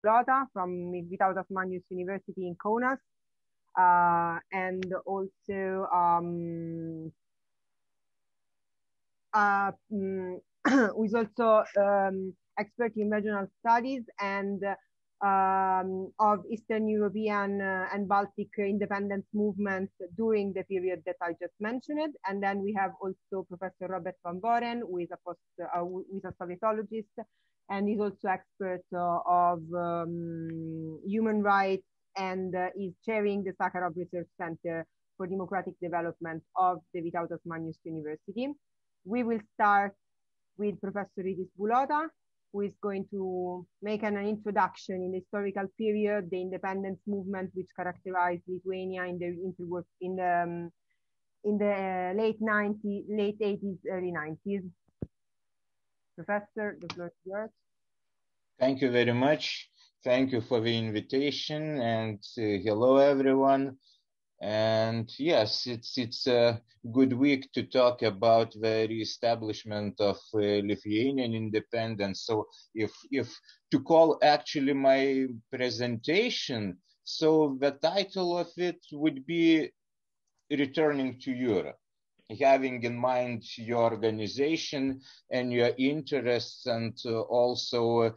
Bulota from Vytautas Manius University in Kaunas, and also who is also expert in regional studies and of Eastern European and Baltic independence movements during the period that I just mentioned. And then we have also Professor Robert van Boren, who is a Sovietologist, and is also expert of human rights, and is chairing the Sakharov Research Center for Democratic Development of the Vytautas Manius University. We will start with Professor Rytis Bulota, who is going to make an introduction in the historical period, the independence movement which characterized Lithuania in the late 80s, early 90s. Professor, the floor is yours. Thank you very much. Thank you for the invitation, and hello everyone. And yes, it's a good week to talk about the reestablishment of Lithuanian independence. So if to call actually my presentation, so the title of it would be Returning to Europe, having in mind your organization and your interests, and also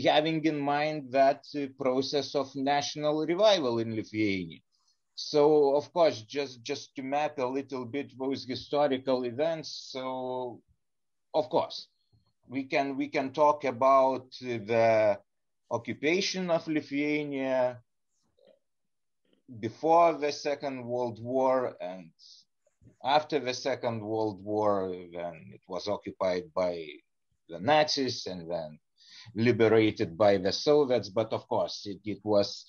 having in mind that process of national revival in Lithuania. So, of course, just to map a little bit those historical events. So, of course, we can talk about the occupation of Lithuania before the Second World War and after the Second World War, when it was occupied by the Nazis and then liberated by the Soviets. But of course, it was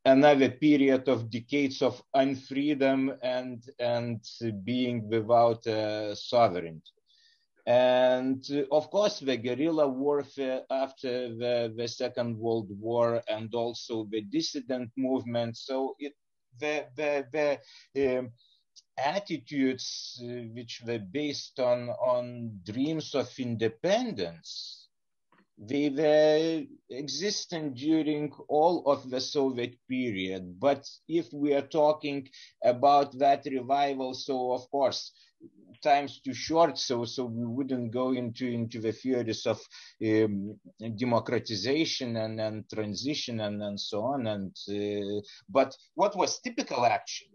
another period of decades of unfreedom and being without sovereignty. And of course, the guerrilla warfare after the Second World War, and also the dissident movement. So the attitudes which were based on dreams of independence, they were existent during all of the Soviet period. But if we are talking about that revival, so of course, time's too short, so we wouldn't go into the theories of democratization and transition and so on. And but what was typical actually,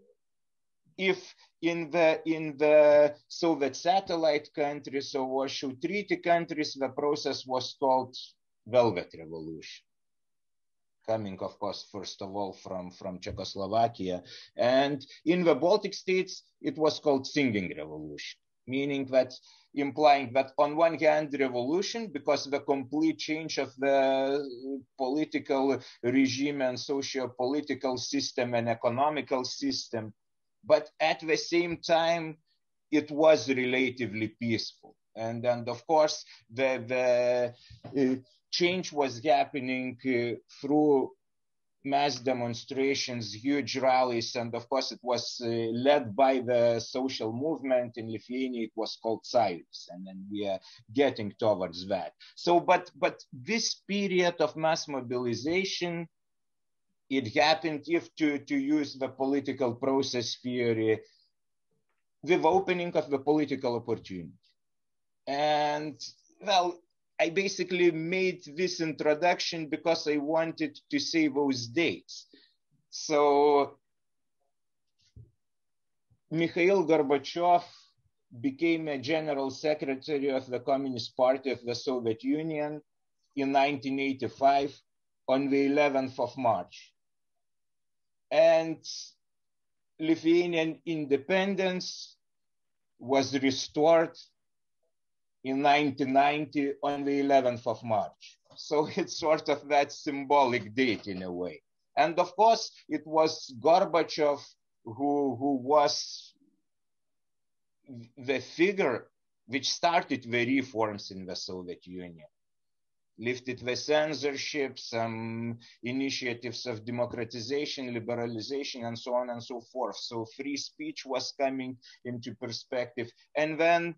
if in the Soviet satellite countries or Warsaw Treaty countries, the process was called Velvet Revolution, coming, of course, first of all from Czechoslovakia, and in the Baltic states it was called Singing Revolution, meaning that, implying that on one hand revolution because the complete change of the political regime and socio-political system and economical system, but at the same time, it was relatively peaceful. And of course, the change was happening through mass demonstrations, huge rallies, and of course, it was led by the social movement in Lithuania. It was called Sąjūdis, and then we are getting towards that. So, but this period of mass mobilization, it happened, if to use the political process theory, with opening of the political opportunity. And well, I basically made this introduction because I wanted to say those dates. So Mikhail Gorbachev became a general secretary of the Communist Party of the Soviet Union in 1985 on the 11th of March. And Lithuanian independence was restored in 1990 on the 11th of March. So it's sort of that symbolic date in a way. And of course, it was Gorbachev who was the figure which started the reforms in the Soviet Union, lifted the censorship, some initiatives of democratization, liberalization, and so on and so forth. So free speech was coming into perspective. And then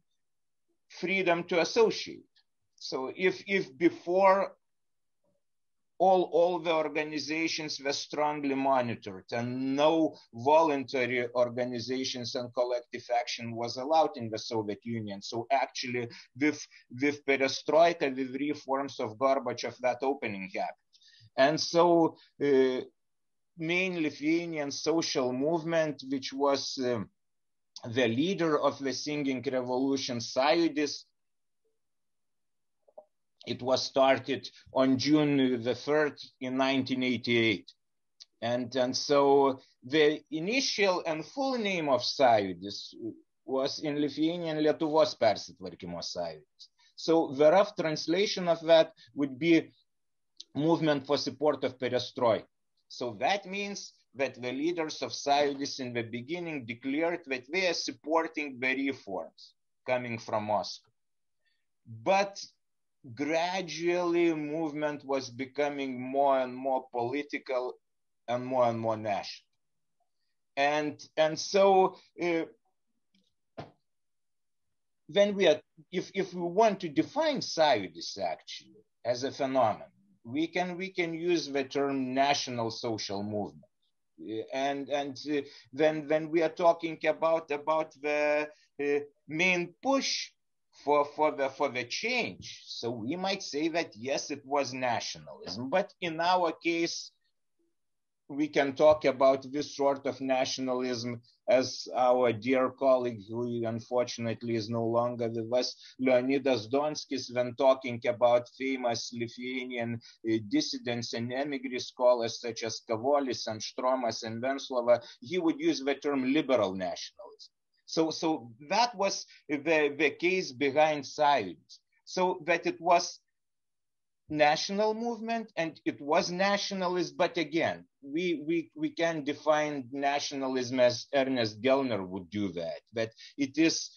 freedom to associate. So if before all the organizations were strongly monitored, and no voluntary organizations and collective action was allowed in the Soviet Union. So actually, with perestroika, with reforms of Gorbachev, that opening happened. And so main Lithuanian social movement, which was the leader of the Singing Revolution, Sąjūdis, it was started on June the 3rd in 1988. And so the initial and full name of Sąjūdis was in Lithuanian Lietuvos persitvarkymo Sąjūdis. So the rough translation of that would be Movement for Support of Perestroika. So that means that the leaders of Sąjūdis in the beginning declared that they are supporting the reforms coming from Moscow. But gradually, movement was becoming more and more political and more national. And so when we are, if we want to define Sąjūdis actually as a phenomenon, we can use the term national social movement. And when we are talking about the main push for the change, so we might say that yes, it was nationalism, but in our case, we can talk about this sort of nationalism as our dear colleague, who unfortunately is no longer with us, Leonidas Donskis, when talking about famous Lithuanian dissidents and emigre scholars such as Kavolis and Štromas and Venclova, he would use the term liberal nationalism. So that was the case behind Sąjūdis. So that it was national movement and it was nationalist, but again, we can define nationalism as Ernest Gellner would do that it is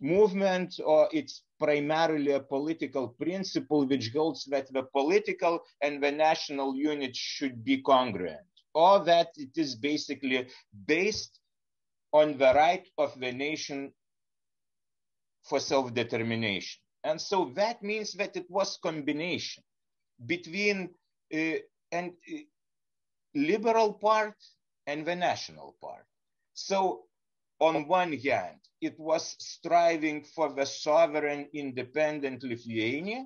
movement, or it's primarily a political principle which holds that the political and the national unit should be congruent, or that it is basically based on the right of the nation for self-determination. And so that means that it was combination between liberal part and the national part. So on one hand, it was striving for the sovereign, independent Lithuania,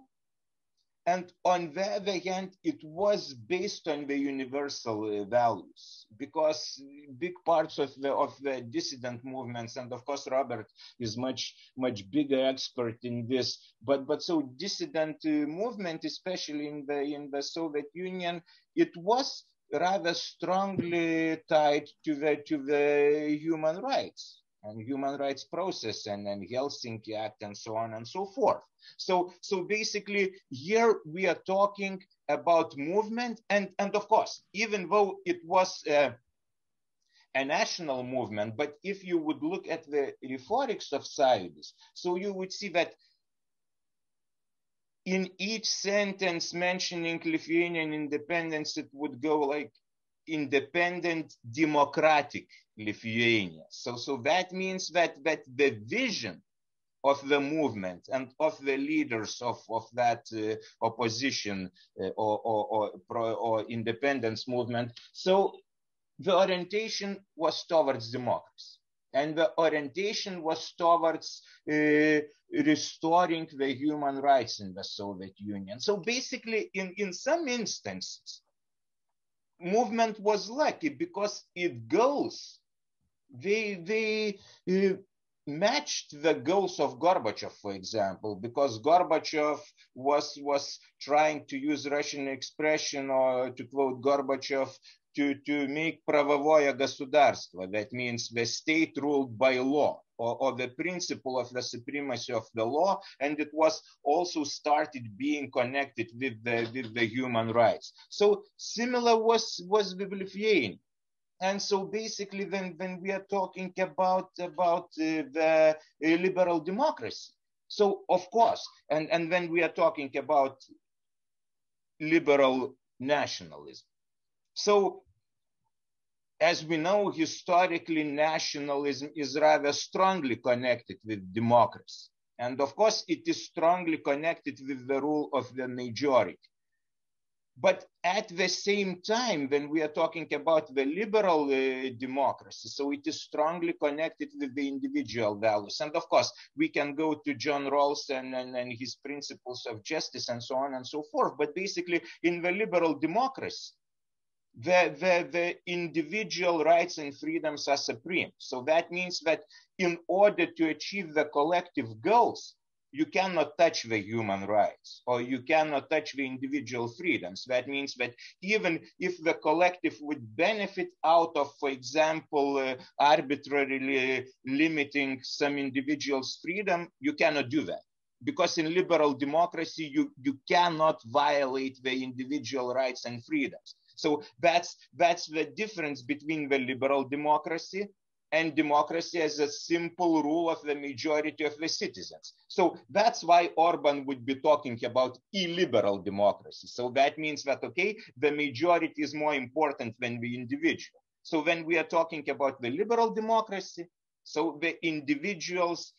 and on the other hand, it was based on the universal values, because big parts of the dissident movements, and of course Robert is much bigger expert in this, but so dissident movement, especially in the Soviet Union, it was rather strongly tied to the human rights and human rights process and Helsinki Act and so on and so forth. So basically here we are talking about movement, and of course, even though it was a national movement, but if you would look at the rhetorics of Sąjūdis, so you would see that in each sentence mentioning Lithuanian independence, it would go like independent democratic Lithuania. So that means that the vision of the movement and of the leaders of that opposition or independence movement, so the orientation was towards democracy, and the orientation was towards restoring the human rights in the Soviet Union. So basically, in some instances, movement was lucky because its goals, they matched the goals of Gorbachev, for example, because Gorbachev was trying to use Russian expression, or to quote Gorbachev, to make правовое государство. That means the state ruled by law, or the principle of the supremacy of the law, and it was also started being connected with the human rights. So similar was with Lithuania. And so basically when we are talking about the liberal democracy, so of course, and when we are talking about liberal nationalism, so as we know, historically, nationalism is rather strongly connected with democracy. And of course, it is strongly connected with the rule of the majority. But at the same time, when we are talking about the liberal democracy, so it is strongly connected with the individual values. And of course, we can go to John Rawls and his principles of justice and so on and so forth. But basically, in the liberal democracy, the individual rights and freedoms are supreme. So that means that in order to achieve the collective goals, you cannot touch the human rights, or you cannot touch the individual freedoms. That means that even if the collective would benefit out of, for example, arbitrarily limiting some individual's freedom, you cannot do that. Because in liberal democracy, you cannot violate the individual rights and freedoms. So that's the difference between the liberal democracy and democracy as a simple rule of the majority of the citizens. So that's why Orban would be talking about illiberal democracy. So that means that, okay, the majority is more important than the individual. So when we are talking about the liberal democracy, so the individual's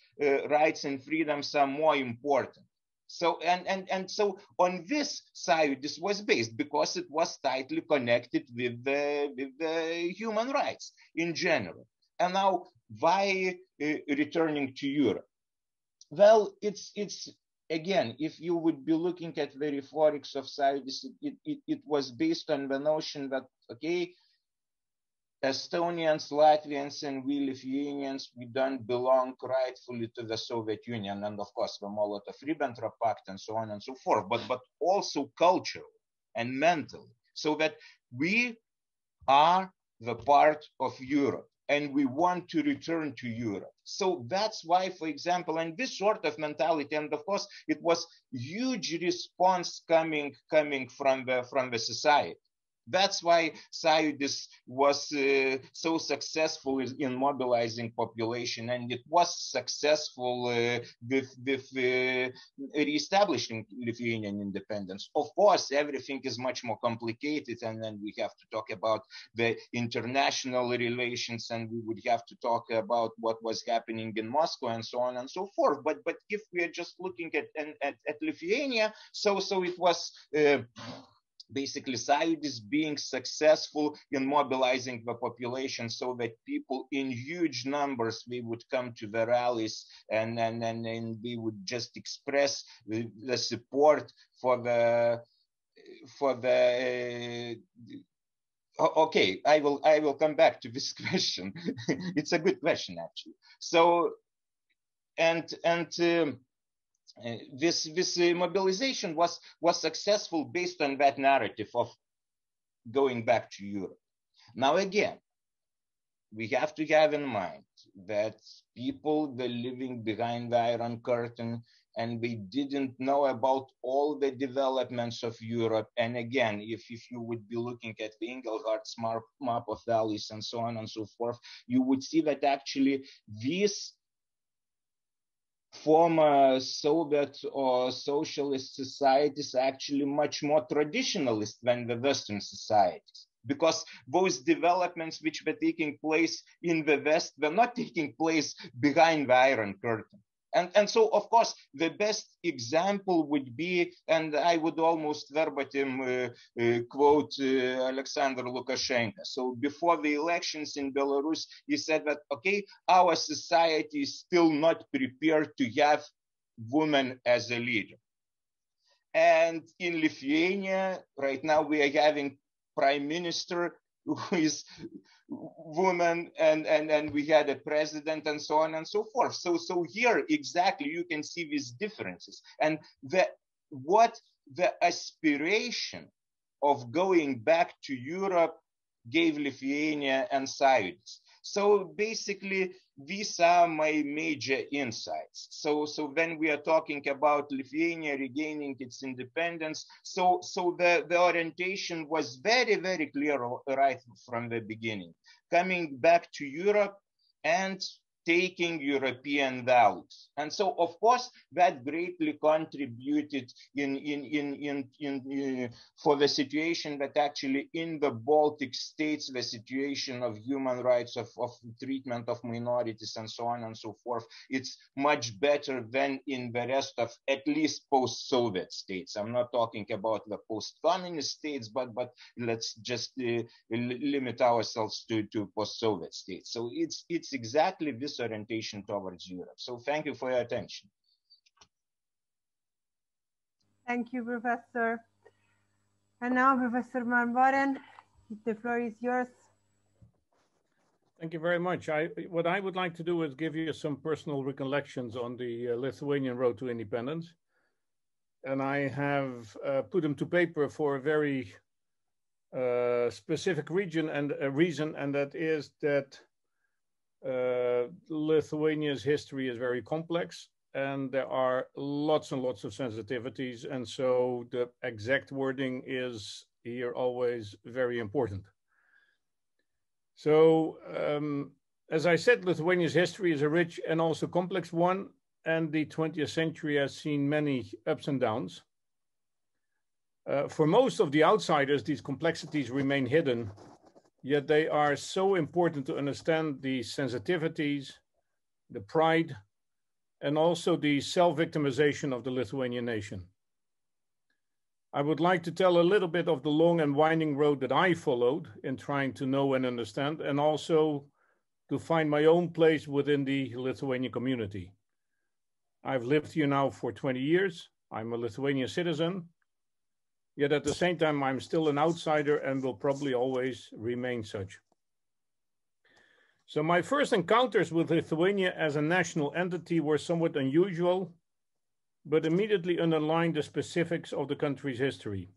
rights and freedoms are more important. So and so on this side, this was based because it was tightly connected with the human rights in general. And now, why returning to Europe? Well, it's again, if you would be looking at the rhetorics of Sąjūdis, it was based on the notion that, okay, Estonians, Latvians, and we Lithuanians, we don't belong rightfully to the Soviet Union, and of course the Molotov-Ribbentrop Pact and so on and so forth, but also culturally and mentally, so that we are the part of Europe. And we want to return to Europe. So that's why, for example, and this sort of mentality, and of course, it was huge response coming from the society. That's why Sąjūdis was so successful in mobilizing population, and it was successful with reestablishing Lithuanian independence. Of course, everything is much more complicated, and then we have to talk about the international relations, and we would have to talk about what was happening in Moscow and so on and so forth. But if we are just looking at Lithuania, so it was basically Sąjūdis being successful in mobilizing the population so that people in huge numbers, they would come to the rallies and we would just express the support for the okay, I will come back to this question. It's a good question, actually. So this mobilization was successful based on that narrative of going back to Europe. Now again, we have to have in mind that people were living behind the Iron Curtain and we didn't know about all the developments of Europe. And again, if you would be looking at the Engelhart's map of values and so on and so forth, you would see that actually these former Soviet or socialist societies are actually much more traditionalist than the Western societies, because those developments which were taking place in the West were not taking place behind the Iron Curtain. And so, of course, the best example would be, and I would almost verbatim quote Alexander Lukashenko. So before the elections in Belarus, he said that, okay, our society is still not prepared to have women as a leader. And in Lithuania, right now, we are having prime minister who is woman, and we had a president and so on and so forth. So here exactly you can see these differences, and what the aspiration of going back to Europe gave Lithuania and Sąjūdis. So basically, these are my major insights. So when we are talking about Lithuania regaining its independence, so the orientation was very, very clear right from the beginning. Coming back to Europe and taking European values. And so, of course, that greatly contributed for the situation that actually in the Baltic states, the situation of human rights, of treatment of minorities, and so on and so forth, it's much better than in the rest of at least post-Soviet states. I'm not talking about the post-communist states, but let's just limit ourselves to post-Soviet states. So it's exactly this orientation towards Europe. So thank you for your attention. Thank you, Professor. And now, Professor Marmaren, the floor is yours. Thank you very much. What I would like to do is give you some personal recollections on the Lithuanian road to independence. And I have put them to paper for a very specific reason, and that is that Lithuania's history is very complex, and there are lots and lots of sensitivities, and so the exact wording is here always very important. So, as I said, Lithuania's history is a rich and also complex one, and the 20th century has seen many ups and downs. For most of the outsiders, these complexities remain hidden, yet they are so important to understand the sensitivities, the pride, and also the self-victimization of the Lithuanian nation. I would like to tell a little bit of the long and winding road that I followed in trying to know and understand, and also to find my own place within the Lithuanian community. I've lived here now for 20 years. I'm a Lithuanian citizen, yet at the same time, I'm still an outsider and will probably always remain such. So my first encounters with Lithuania as a national entity were somewhat unusual, but immediately underlined the specifics of the country's history.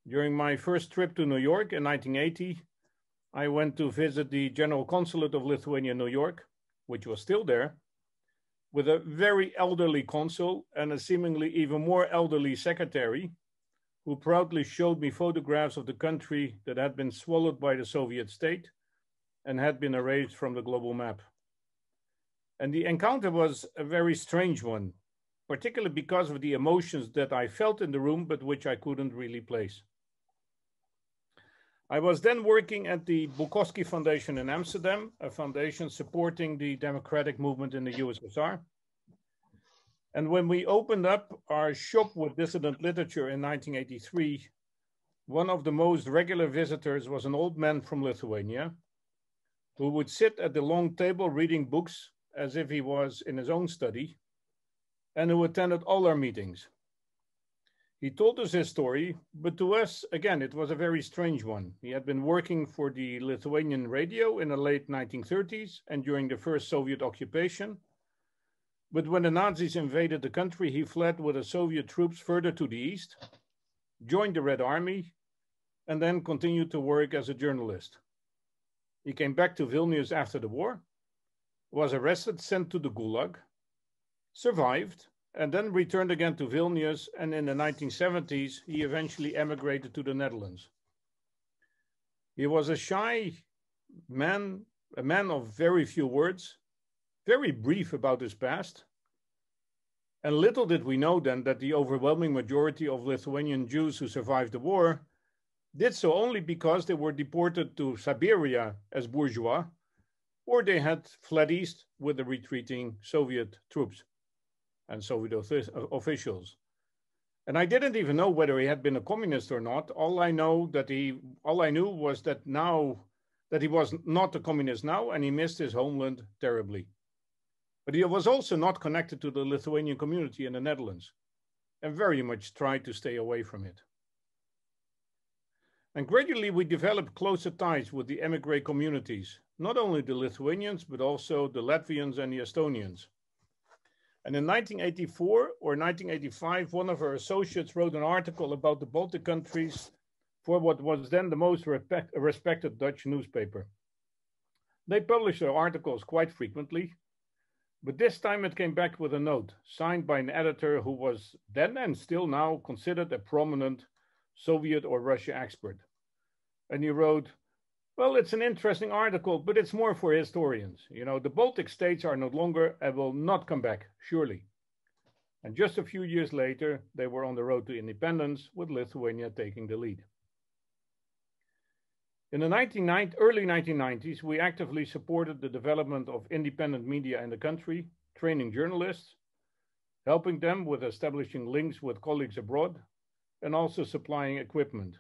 During my first trip to New York in 1980, I went to visit the General Consulate of Lithuania in New York, which was still there, with a very elderly consul and a seemingly even more elderly secretary, who proudly showed me photographs of the country that had been swallowed by the Soviet state and had been erased from the global map. And the encounter was a very strange one, particularly because of the emotions that I felt in the room, but which I couldn't really place. I was then working at the Bukowski Foundation in Amsterdam, a foundation supporting the democratic movement in the USSR. And when we opened up our shop with dissident literature in 1983, one of the most regular visitors was an old man from Lithuania who would sit at the long table reading books as if he was in his own study, and who attended all our meetings. He told us his story, but to us, again, it was a very strange one. He had been working for the Lithuanian radio in the late 1930s and during the first Soviet occupation. But when the Nazis invaded the country, he fled with the Soviet troops further to the east, joined the Red Army, and then continued to work as a journalist. He came back to Vilnius after the war, was arrested, sent to the Gulag, survived, and then returned again to Vilnius, and in the 1970s, he eventually emigrated to the Netherlands. He was a shy man, a man of very few words, very brief about his past, and little did we know then that the overwhelming majority of Lithuanian Jews who survived the war did so only because they were deported to Siberia as bourgeois, or they had fled east with the retreating Soviet troops and Soviet officials. And I didn't even know whether he had been a communist or not. All I knew was that now that he was not a communist now, and he missed his homeland terribly. But he was also not connected to the Lithuanian community in the Netherlands, and very much tried to stay away from it. And gradually we developed closer ties with the emigre communities, not only the Lithuanians, but also the Latvians and the Estonians. And in 1984 or 1985, one of our associates wrote an article about the Baltic countries for what was then the most respected Dutch newspaper. They published their articles quite frequently, but this time it came back with a note signed by an editor who was then and still now considered a prominent Soviet or Russia expert. And he wrote, Well, it's an interesting article, but it's more for historians. You know, the Baltic states are no longer and will not come back, surely. And just a few years later, they were on the road to independence, with Lithuania taking the lead. In the early 1990s, we actively supported the development of independent media in the country, training journalists, helping them with establishing links with colleagues abroad, and also supplying equipment.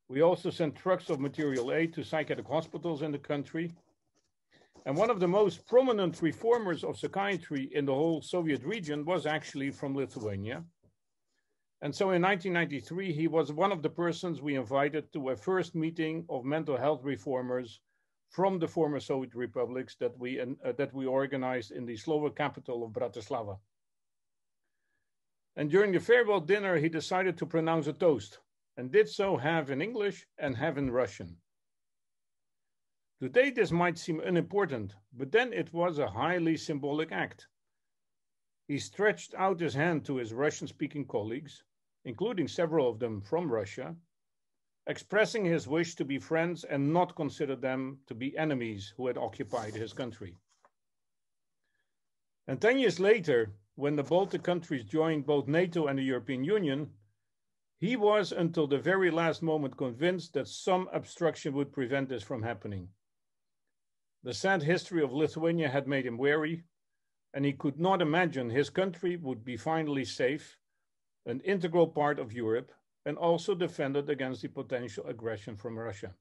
We also sent trucks of material aid to psychiatric hospitals in the country. And one of the most prominent reformers of psychiatry in the whole Soviet region was actually from Lithuania. And so in 1993, he was one of the persons we invited to a first meeting of mental health reformers from the former Soviet republics that we organized in the Slovak capital of Bratislava. And during the farewell dinner, he decided to pronounce a toast, and did so half in English and half in Russian. Today, this might seem unimportant, but then it was a highly symbolic act. He stretched out his hand to his Russian-speaking colleagues, including several of them from Russia, expressing his wish to be friends and not consider them to be enemies who had occupied his country. And 10 years later, when the Baltic countries joined both NATO and the European Union, he was, until the very last moment, convinced that some obstruction would prevent this from happening. The sad history of Lithuania had made him wary, and he could not imagine his country would be finally safe, an integral part of Europe, and also defended against the potential aggression from Russia.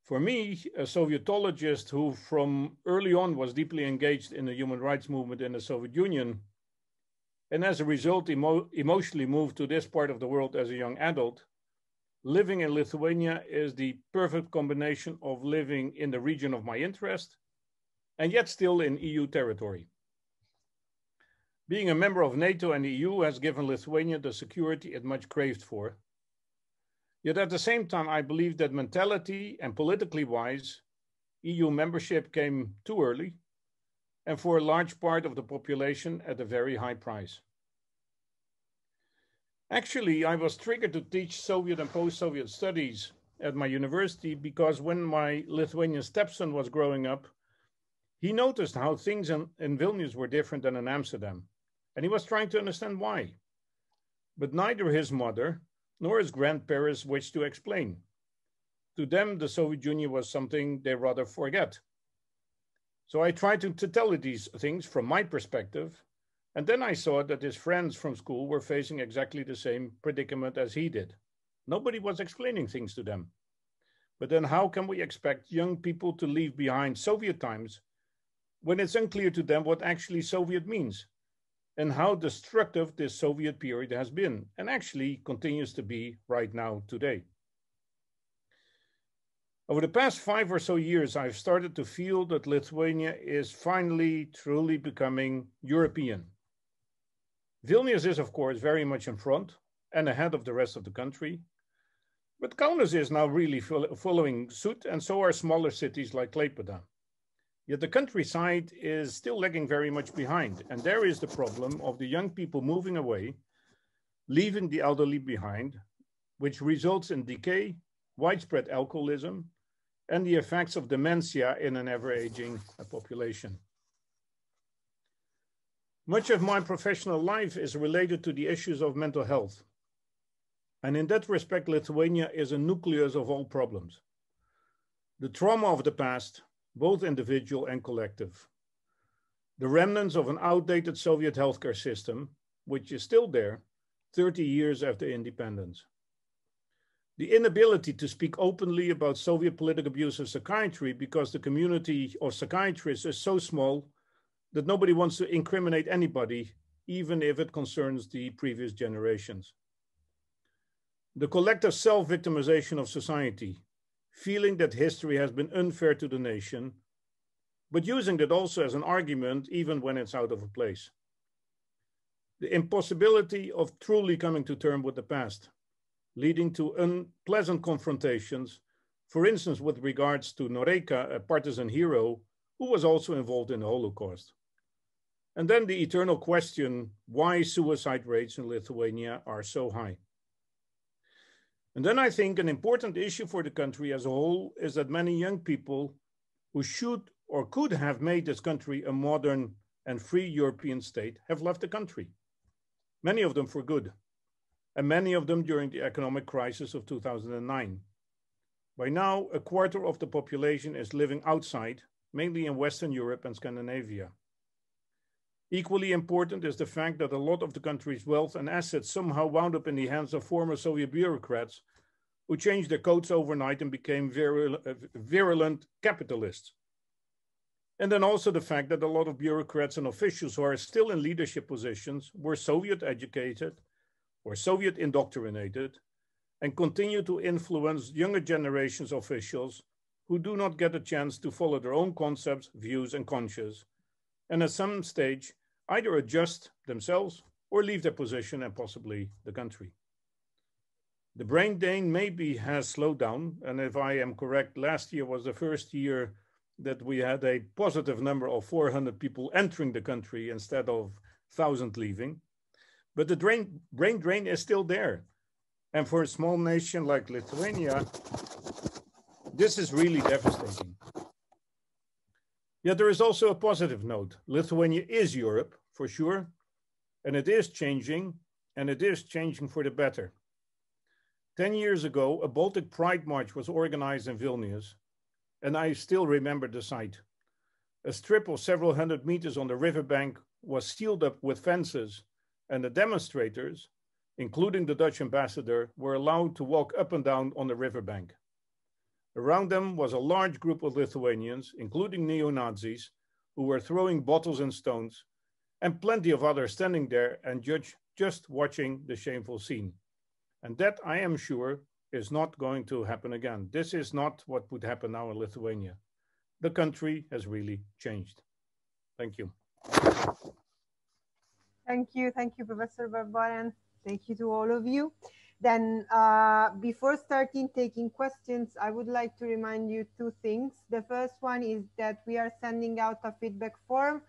For me, a Sovietologist who from early on was deeply engaged in the human rights movement in the Soviet Union, and as a result emotionally moved to this part of the world as a young adult, living in Lithuania is the perfect combination of living in the region of my interest and yet still in EU territory. Being a member of NATO and the EU has given Lithuania the security it much craved for. Yet at the same time, I believe that mentality and politically wise, EU membership came too early, and for a large part of the population at a very high price. Actually, I was triggered to teach Soviet and post-Soviet studies at my university because when my Lithuanian stepson was growing up, he noticed how things in Vilnius were different than in Amsterdam, and he was trying to understand why. But neither his mother nor his grandparents wished to explain. To them, the Soviet Union was something they rather forget. So I tried to tell these things from my perspective, and then I saw that his friends from school were facing exactly the same predicament as he did. Nobody was explaining things to them. But then how can we expect young people to leave behind Soviet times when it's unclear to them what actually Soviet means and how destructive this Soviet period has been and actually continues to be right now today? Over the past 5 or so years, I've started to feel that Lithuania is finally truly becoming European. Vilnius is, of course, very much in front and ahead of the rest of the country. But Kaunas is now really following suit, and so are smaller cities like Klaipėda. Yet the countryside is still lagging very much behind, and there is the problem of the young people moving away, leaving the elderly behind, which results in decay, widespread alcoholism, and the effects of dementia in an ever-aging population. Much of my professional life is related to the issues of mental health. And in that respect, Lithuania is a nucleus of all problems. The trauma of the past, both individual and collective. The remnants of an outdated Soviet healthcare system, which is still there 30 years after independence. The inability to speak openly about Soviet political abuse of psychiatry because the community of psychiatrists is so small that nobody wants to incriminate anybody, even if it concerns the previous generations. The collective self-victimization of society, feeling that history has been unfair to the nation, but using that also as an argument, even when it's out of place. The impossibility of truly coming to terms with the past, leading to unpleasant confrontations, for instance, with regards to Noreika, a partisan hero who was also involved in the Holocaust. And then the eternal question, why suicide rates in Lithuania are so high. And then I think an important issue for the country as a whole is that many young people who should or could have made this country a modern and free European state have left the country. Many of them for good, and many of them during the economic crisis of 2009. By now, a quarter of the population is living outside, mainly in Western Europe and Scandinavia. Equally important is the fact that a lot of the country's wealth and assets somehow wound up in the hands of former Soviet bureaucrats who changed their codes overnight and became virulent capitalists. And then also the fact that a lot of bureaucrats and officials who are still in leadership positions were Soviet educated or Soviet indoctrinated and continue to influence younger generations of officials who do not get a chance to follow their own concepts, views, and conscience, and at some stage either adjust themselves or leave their position and possibly the country. The brain drain maybe has slowed down, and if I am correct, last year was the first year that we had a positive number of 400 people entering the country instead of 1,000 leaving. But the brain drain is still there. And for a small nation like Lithuania, this is really devastating. Yet there is also a positive note. Lithuania is Europe, for sure, and it is changing for the better. 10 years ago, a Baltic Pride March was organized in Vilnius, and I still remember the sight. A strip of several hundred meters on the riverbank was sealed up with fences, and the demonstrators, including the Dutch ambassador, were allowed to walk up and down on the riverbank. Around them was a large group of Lithuanians, including neo-Nazis, who were throwing bottles and stones, and plenty of others standing there and just watching the shameful scene. And that, I am sure, is not going to happen again. This is not what would happen now in Lithuania. The country has really changed. Thank you. Thank you, Professor Barbaran. Thank you to all of you. Then before starting taking questions, I would like to remind you two things. The first one is that we are sending out a feedback form.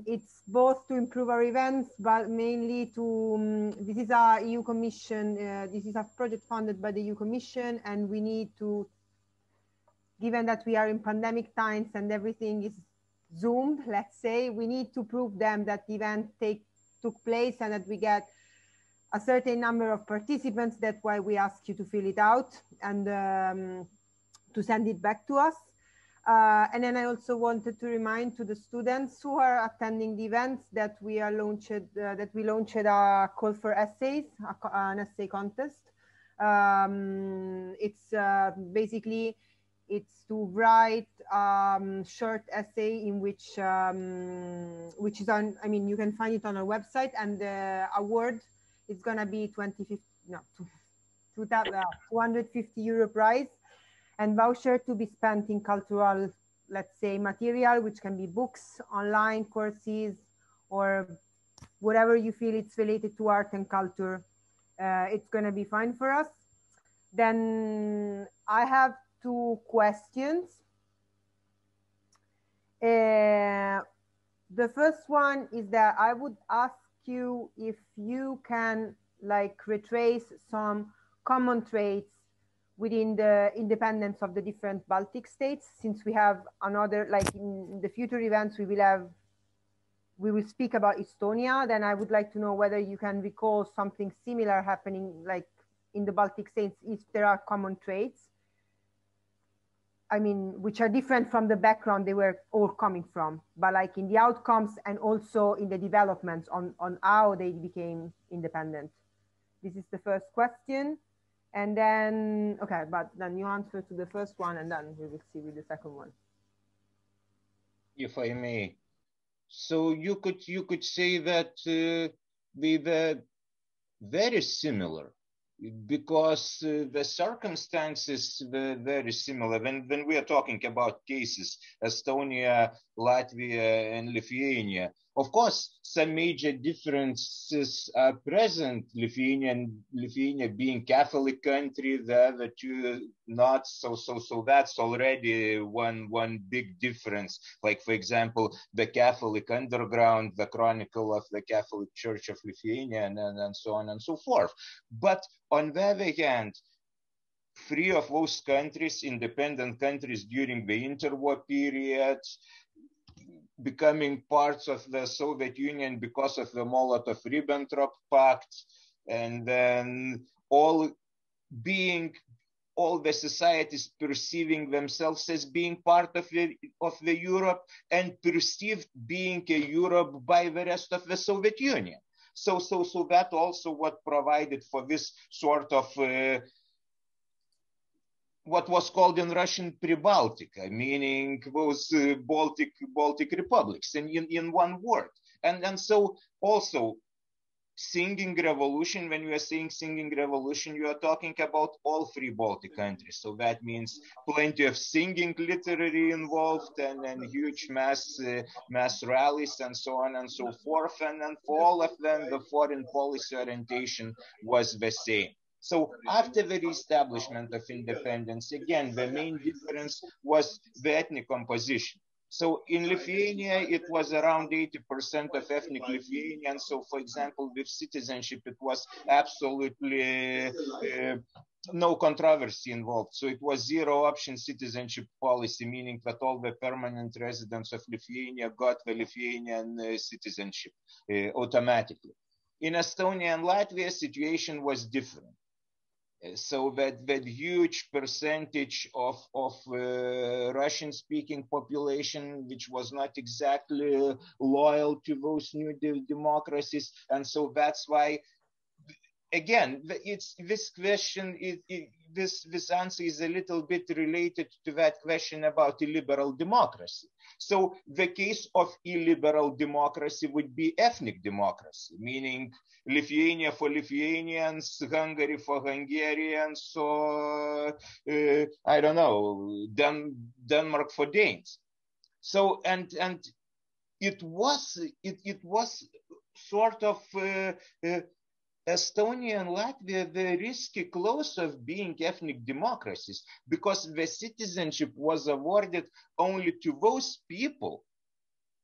It's both to improve our events, but mainly to, this is a EU Commission, this is a project funded by the EU Commission, and we need to, given that we are in pandemic times and everything is Zoomed, let's say, we need to prove them that the event took place and that we get a certain number of participants. That's why we ask you to fill it out and to send it back to us. And then I also wanted to remind to the students who are attending the events that we launched a call for essays, an essay contest. It's basically, it's to write short essay in which is on, I mean, you can find it on our website, and the award is gonna be 250 euro prize and voucher to be spent in cultural, let's say, material, which can be books, online courses, or whatever you feel it's related to art and culture. It's gonna be fine for us. Then I have two questions. The first one is that I would ask you if you can like retrace some common traits within the independence of the different Baltic states, since we have another, like in the future events, we will speak about Estonia. Then I would like to know whether you can recall something similar happening like in the Baltic states, if there are common traits. I mean, which are different from the background they were all coming from, but like in the outcomes and also in the developments on how they became independent. This is the first question. And then, okay, but then you answer to the first one and then we will see with the second one. If I may. So you could say that we were very similar, because the circumstances were very similar. When we are talking about cases, Estonia, Latvia, and Lithuania, Of course, some major differences are present. Lithuania being Catholic country, the other two not. So that's already one big difference. Like, for example, the Catholic underground, the Chronicle of the Catholic Church of Lithuania, and so on and so forth. But on the other hand, three of those countries, independent countries during the interwar period, becoming parts of the Soviet Union because of the Molotov-Ribbentrop Pact, and then all the societies perceiving themselves as being part of the Europe and perceived being a Europe by the rest of the Soviet Union. So that also what provided for this sort of what was called in Russian Pribaltica, meaning those Baltic republics, in one word. And so also singing revolution, when you are saying singing revolution, you are talking about all three Baltic countries. So that means plenty of singing literally involved, and huge mass rallies and so on and so forth. And for all of them, the foreign policy orientation was the same. So after the reestablishment of independence, again, the main difference was the ethnic composition. So in Lithuania, it was around 80% of ethnic Lithuanians. So, for example, with citizenship, it was absolutely no controversy involved. So it was zero option citizenship policy, meaning that all the permanent residents of Lithuania got the Lithuanian citizenship automatically. In Estonia and Latvia, situation was different. So that huge percentage of Russian-speaking population, which was not exactly loyal to those new democracies, and so that's why, again, it's this question. This answer is a little bit related to that question about illiberal democracy. So the case of illiberal democracy would be ethnic democracy, meaning Lithuania for Lithuanians, Hungary for Hungarians, or I don't know, Denmark for Danes. So and it was sort of Estonia and Latvia, the risky close of being ethnic democracies, because the citizenship was awarded only to those people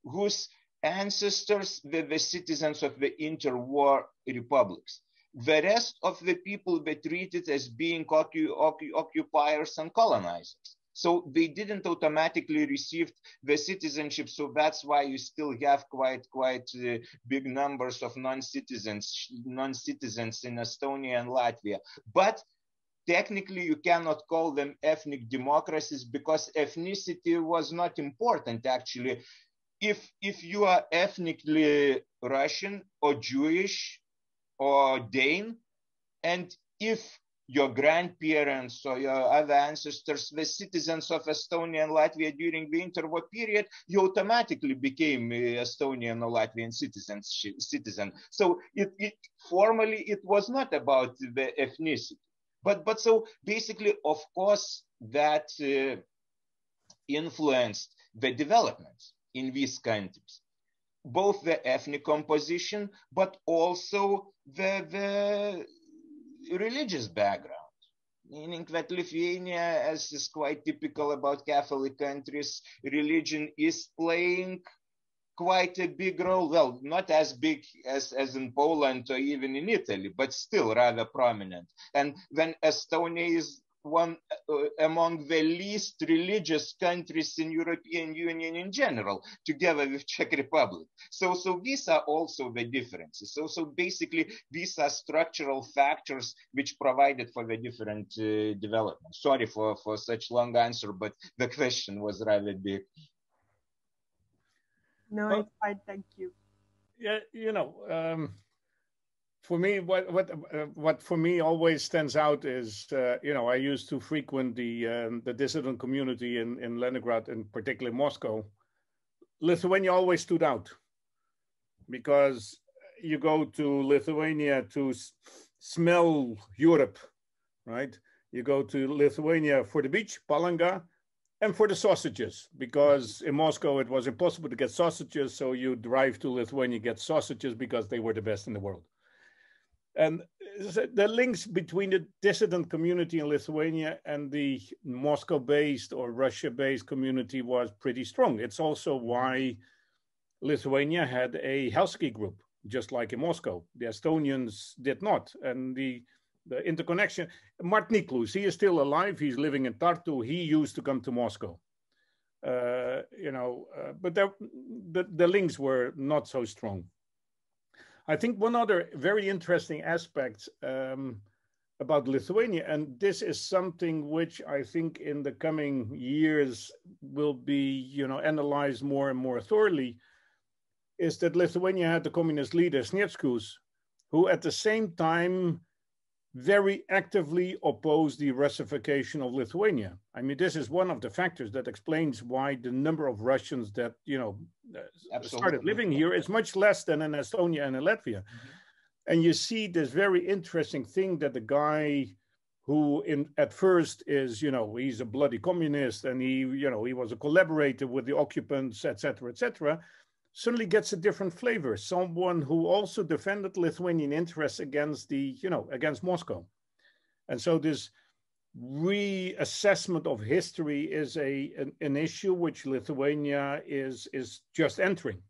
whose ancestors were the citizens of the interwar republics. The rest of the people were treated as being occupiers and colonizers. So they didn't automatically receive the citizenship. So that's why you still have quite big numbers of non-citizens in Estonia and Latvia. But technically, you cannot call them ethnic democracies because ethnicity was not important, actually. If you are ethnically Russian or Jewish or Dane, and if your grandparents or your other ancestors were citizens of Estonia and Latvia during the interwar period, you automatically became Estonian or Latvian citizen. So formally, it was not about the ethnicity. But so basically, of course, that influenced the developments in these countries, both the ethnic composition, but also the religious background, meaning that Lithuania, as is quite typical about Catholic countries, religion is playing quite a big role. Well, not as big as in Poland or even in Italy, but still rather prominent. And then Estonia is one among the least religious countries in European Union in general, together with Czech Republic. So these are also the differences. So basically, these are structural factors which provided for the different developments. Sorry for such long answer, but the question was rather big. No, it's fine. Thank you. Yeah, for me, what for me always stands out is, I used to frequent the dissident community in Leningrad, and particularly Moscow. Lithuania always stood out because you go to Lithuania to smell Europe, right? You go to Lithuania for the beach, Palanga, And for the sausages, because in Moscow it was impossible to get sausages, so you drive to Lithuania, get sausages because they were the best in the world. And the links between the dissident community in Lithuania and the Moscow-based or Russia-based community was pretty strong. It's also why Lithuania had a Helsinki group, just like in Moscow. The Estonians did not. And the interconnection, Mart Niklus, he is still alive. He's living in Tartu. He used to come to Moscow. But the links were not so strong. I think one other very interesting aspect about Lithuania, and this is something which I think in the coming years will be, analyzed more and more thoroughly, is that Lithuania had the communist leader Sniečkus, who at the same time very actively opposed the Russification of Lithuania. I mean, this is one of the factors that explains why the number of Russians that, started living here is much less than in Estonia and in Latvia. Mm-hmm. And you see this very interesting thing that the guy who at first is, he's a bloody communist and he was a collaborator with the occupants, et cetera, suddenly gets a different flavor. Someone who also defended Lithuanian interests against against Moscow. And so this reassessment of history is an issue which Lithuania is just entering.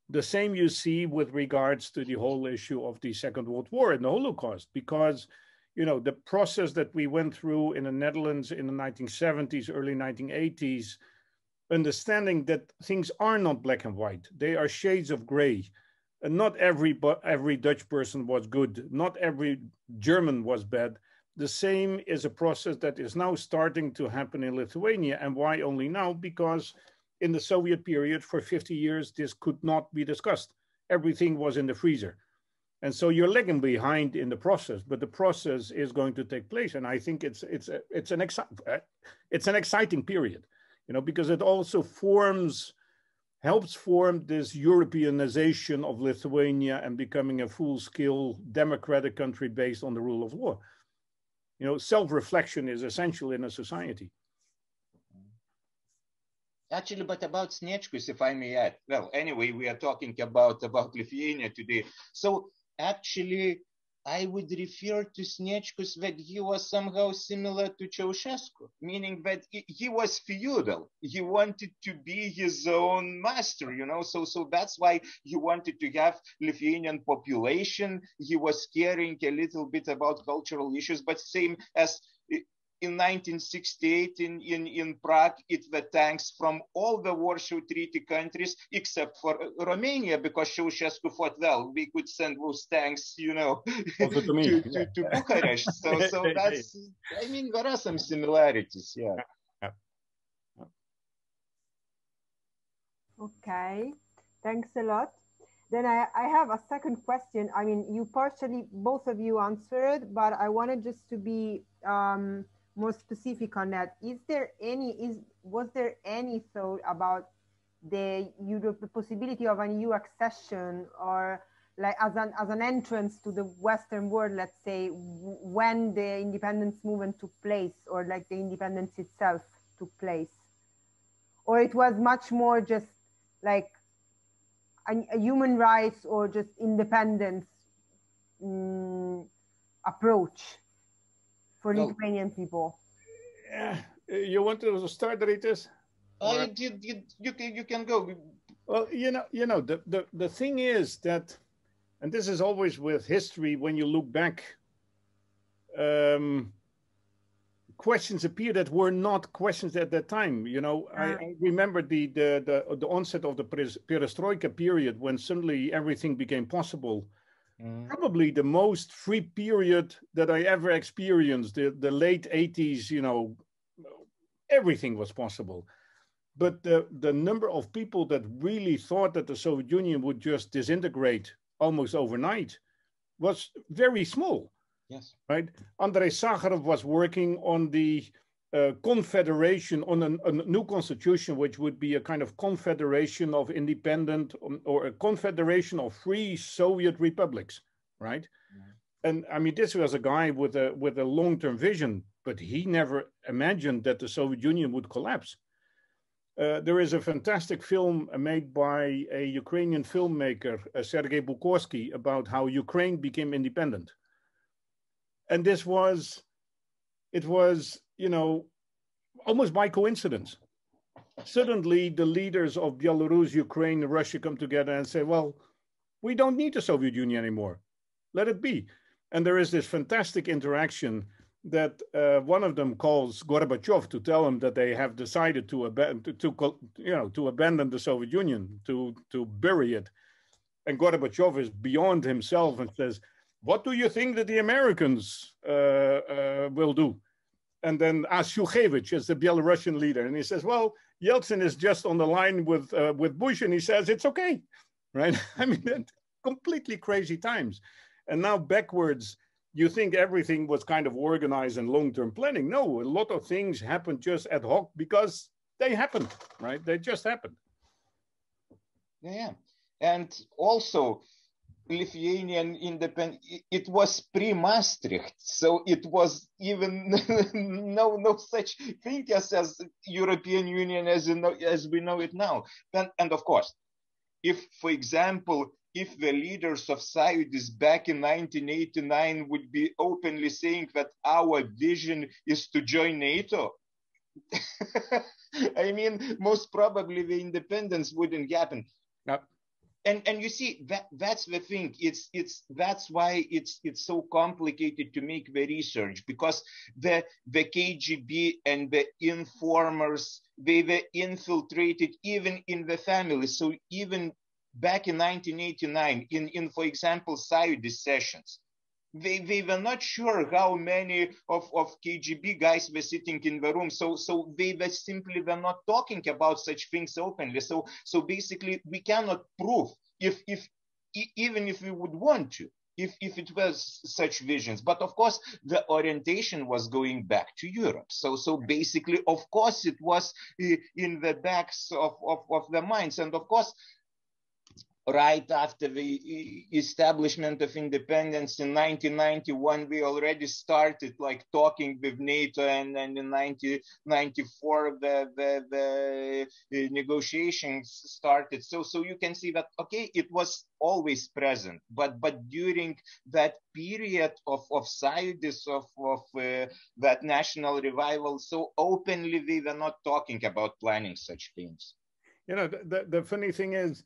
The same you see with regards to the whole issue of the Second World War and the Holocaust, because the process that we went through in the Netherlands in the 1970s, early 1980s, understanding that things are not black and white. They are shades of gray. And not every Dutch person was good. Not every German was bad. The same is a process that is now starting to happen in Lithuania. And why only now? Because in the Soviet period, for 50 years, this could not be discussed. Everything was in the freezer. And so you're lagging behind in the process, but the process is going to take place. And I think it's an exciting period. Because it also helps form this Europeanization of Lithuania and becoming a full-scale democratic country based on the rule of law. Self-reflection is essential in a society. Actually, but about Sniečkus, if I may add, well, anyway, we are talking about Lithuania today. So actually, I would refer to Sniečkus that he was somehow similar to Ceausescu, meaning that he was feudal. He wanted to be his own master, so that's why he wanted to have Lithuanian population. He was caring a little bit about cultural issues, but same as in 1968 in Prague, it were tanks from all the Warsaw Treaty countries except for Romania, because Ceausescu thought, well, we could send those tanks, to Bucharest. So that's, there are some similarities, yeah. Okay, thanks a lot. Then I have a second question. I mean, you partially, both of you answered, but I wanted just to be more specific on that. Was there any thought about the possibility of an EU accession, or like as an entrance to the Western world, let's say, when the independence movement took place, or like the independence itself took place? Or it was much more just like a human rights or just independence approach for Lithuanian people? You want to start, Ritas? You can go. Well, the thing is that, and this is always with history, when you look back, questions appear that were not questions at that time. I remember the onset of the perestroika period, when suddenly everything became possible. Probably the most free period that I ever experienced, the late 80s, everything was possible. But the number of people that really thought that the Soviet Union would just disintegrate almost overnight was very small. Yes. Right. Andrei Sakharov was working on the confederation, on a new constitution, which would be a kind of confederation of independent or a confederation of free Soviet republics, right? And I mean, this was a guy with a long-term vision, but he never imagined that the Soviet Union would collapse. There is a fantastic film made by a Ukrainian filmmaker, Sergei Bukovsky, about how Ukraine became independent. And it was, you know, almost by coincidence. Suddenly, the leaders of Belarus, Ukraine, and Russia come together and say, well, we don't need the Soviet Union anymore. Let it be. And there is this fantastic interaction that one of them calls Gorbachev to tell him that they have decided to abandon the Soviet Union, to bury it. And Gorbachev is beyond himself and says, what do you think that the Americans will do? And then asks Shukhevich as the Belarusian leader. And he says, well, Yeltsin is just on the line with Bush, and he says, it's okay, right? I mean, completely crazy times. And now backwards, you think everything was kind of organized and long-term planning. No, a lot of things happened just ad hoc because they happened, right? They just happened. Yeah, and also Lithuanian independence, it was pre-Maastricht, so it was even no such thing as European Union as we know it now. And of course, if, for example, if the leaders of Sąjūdis back in 1989 would be openly saying that our vision is to join NATO, I mean, most probably the independence wouldn't happen. Yep. And you see, that's the thing. That's why it's so complicated to make the research, because the KGB and the informers, they were infiltrated even in the family. So even back in 1989, in for example, Sąjūdis sessions, they were not sure how many of KGB guys were sitting in the room. So they were simply were not talking about such things openly. So basically we cannot prove even if we would want to, if it was such visions. But of course, the orientation was going back to Europe. So basically, of course, it was in the backs of the minds. And of course, right after the establishment of independence in 1991, we already started like talking with NATO, and in 1994 the negotiations started. So you can see that, okay, it was always present, but during that period of Sąjūdis, of that national revival, so openly we were not talking about planning such things. You know, the funny thing is,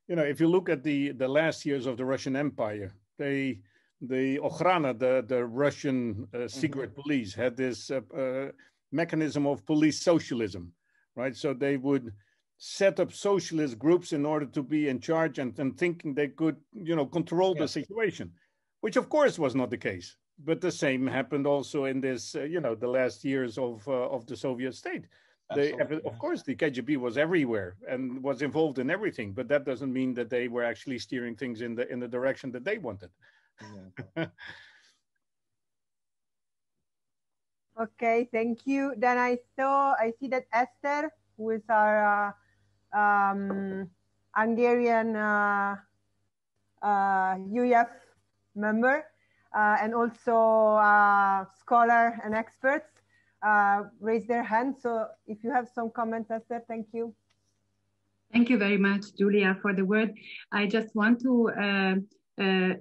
you know, if you look at the last years of the Russian Empire, the Okhrana, the Russian secret police, had this mechanism of police socialism, right? So they would set up socialist groups in order to be in charge and thinking they could, you know, control the situation, which of course was not the case. But the same happened also in this, you know, the last years of the Soviet state. Of course, the KGB was everywhere and was involved in everything, but that doesn't mean that they were actually steering things in the direction that they wanted. Yeah. Okay, thank you. Then I see that Esther, who is our Hungarian UEF member and also scholar and experts, raise their hand. So if you have some comments, Esther, thank you. Thank you very much, Julia, for the word. I just want to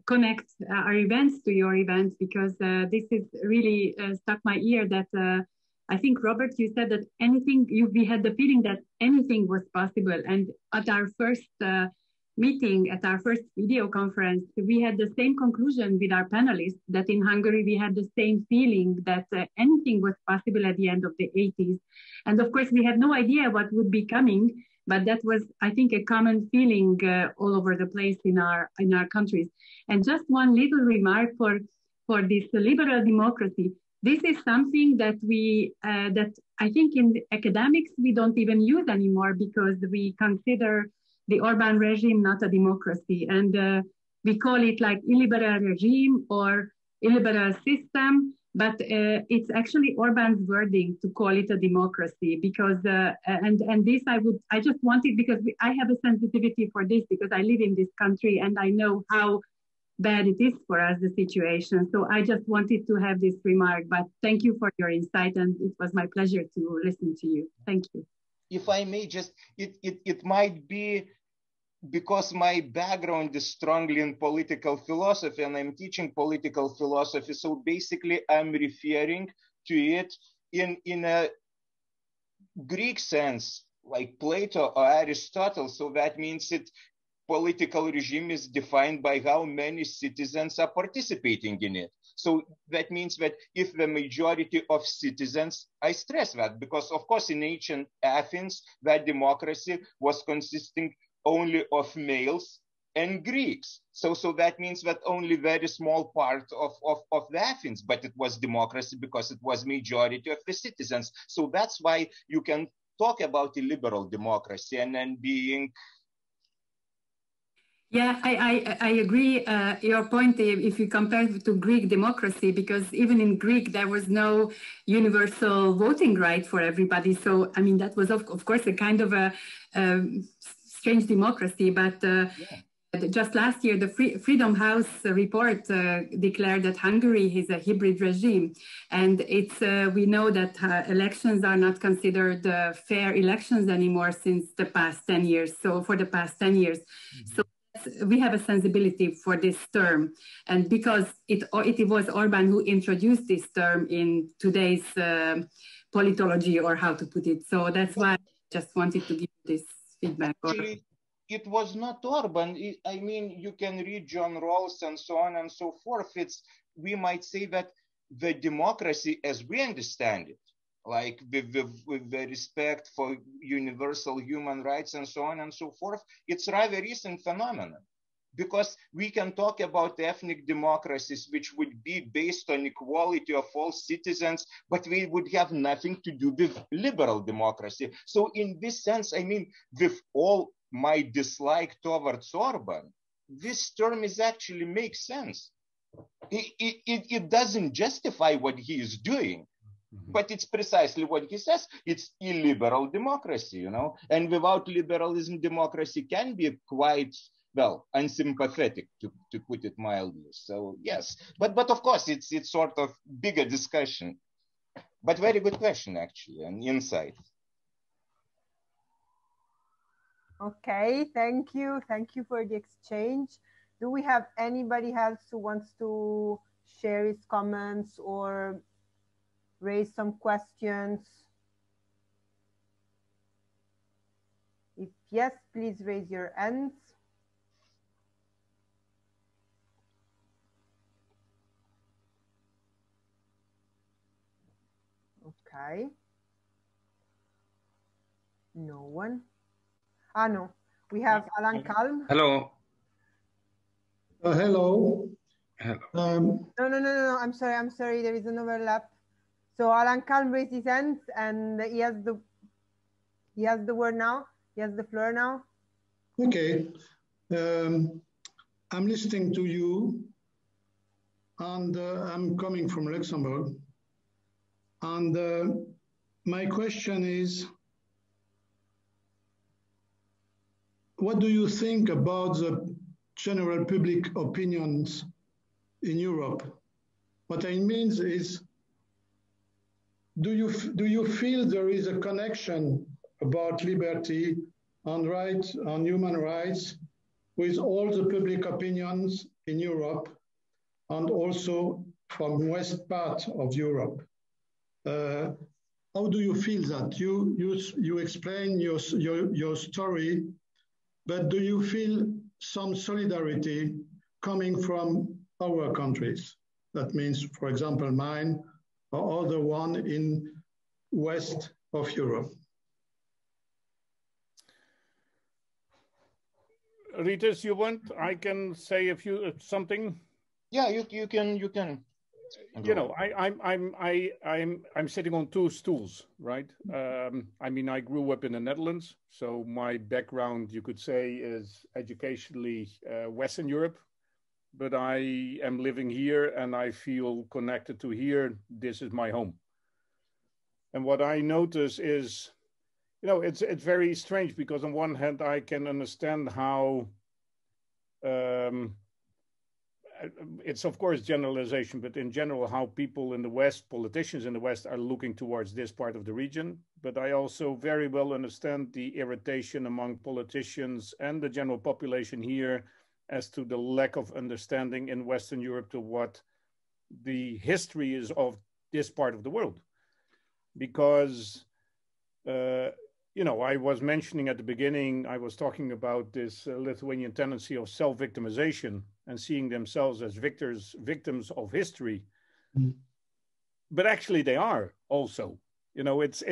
connect our events to your events, because this is really stuck my ear that I think, Robert, you said that we had the feeling that anything was possible. And at our first meeting, at our first video conference, we had the same conclusion with our panelists, that in Hungary we had the same feeling that anything was possible at the end of the 80s. And of course, we had no idea what would be coming, but that was, I think, a common feeling all over the place in our countries. And just one little remark for this liberal democracy. This is something that that I think in academics we don't even use anymore, because we consider the Orban regime not a democracy, and we call it like illiberal regime or illiberal system, but it's actually Orban's wording to call it a democracy, because and this I just wanted, because I have a sensitivity for this, because I live in this country and I know how bad it is for us, the situation. So I just wanted to have this remark, but thank you for your insight, and it was my pleasure to listen to you. Thank you. If I may just, it might be because my background is strongly in political philosophy and I'm teaching political philosophy. So basically I'm referring to it in a Greek sense, like Plato or Aristotle. So that means political regime is defined by how many citizens are participating in it. So that means that if the majority of citizens, I stress that because of course in ancient Athens, that democracy was consisting only of males and Greeks. So that means that only very small part of the Athens, but it was democracy because it was majority of the citizens. So that's why you can talk about a liberal democracy and then being. Yeah, I agree. Your point, if you compare it to Greek democracy, because even in Greek, there was no universal voting right for everybody. So, I mean, that was, of course, a kind of a strange democracy. But just last year, the Freedom House report declared that Hungary is a hybrid regime. And it's we know that elections are not considered fair elections anymore since the past 10 years. So for the past 10 years. Mm-hmm. So we have a sensibility for this term. And because it was Orban who introduced this term in today's politology, or how to put it. So that's why I just wanted to give this feedback. Actually, it was not Orban. I mean, you can read John Rawls and so on and so forth. We might say that the democracy as we understand it, like with the respect for universal human rights and so on and so forth, it's rather recent phenomenon. Because we can talk about ethnic democracies, which would be based on equality of all citizens, but we would have nothing to do with liberal democracy. So in this sense, I mean, with all my dislike towards Orban, this term is actually makes sense. It doesn't justify what he is doing. But it's precisely what he says. It's illiberal democracy, you know, and without liberalism, democracy can be quite, well, unsympathetic, to put it mildly. So yes, but of course, it's sort of bigger discussion. But very good question, actually, and insight. Okay, thank you. Thank you for the exchange. Do we have anybody else who wants to share his comments or raise some questions? If yes, please raise your hands. Okay. No one. Ah, no. We have Alan Kalm. Hello. Hello. No. I'm sorry. There is an overlap. So Alan Kalm raised his hand, and he has the word now. He has the floor now. Okay. I'm listening to you, and I'm coming from Luxembourg. And my question is, what do you think about the general public opinions in Europe? What I mean is, do you feel there is a connection about liberty and rights and human rights with all the public opinions in Europe and also from west part of Europe? How do you feel that? You explain your story, but do you feel some solidarity coming from our countries? That means, for example, mine or other one in west of Europe. Ritas, you want? I can say something. Yeah, you can. You know, I'm sitting on two stools, right? I mean, I grew up in the Netherlands, so my background, you could say, is educationally Western Europe, but I am living here and I feel connected to here. This is my home. And what I notice is, you know, it's very strange because on one hand, I can understand how it's of course generalization, but in general, how people in the West, politicians in the West, are looking towards this part of the region. But I also very well understand the irritation among politicians and the general population here as to the lack of understanding in Western Europe to what the history is of this part of the world. Because, you know, I was mentioning at the beginning, I was talking about this Lithuanian tendency of self-victimization and seeing themselves as victims of history. Mm. But actually they are also, you know, it's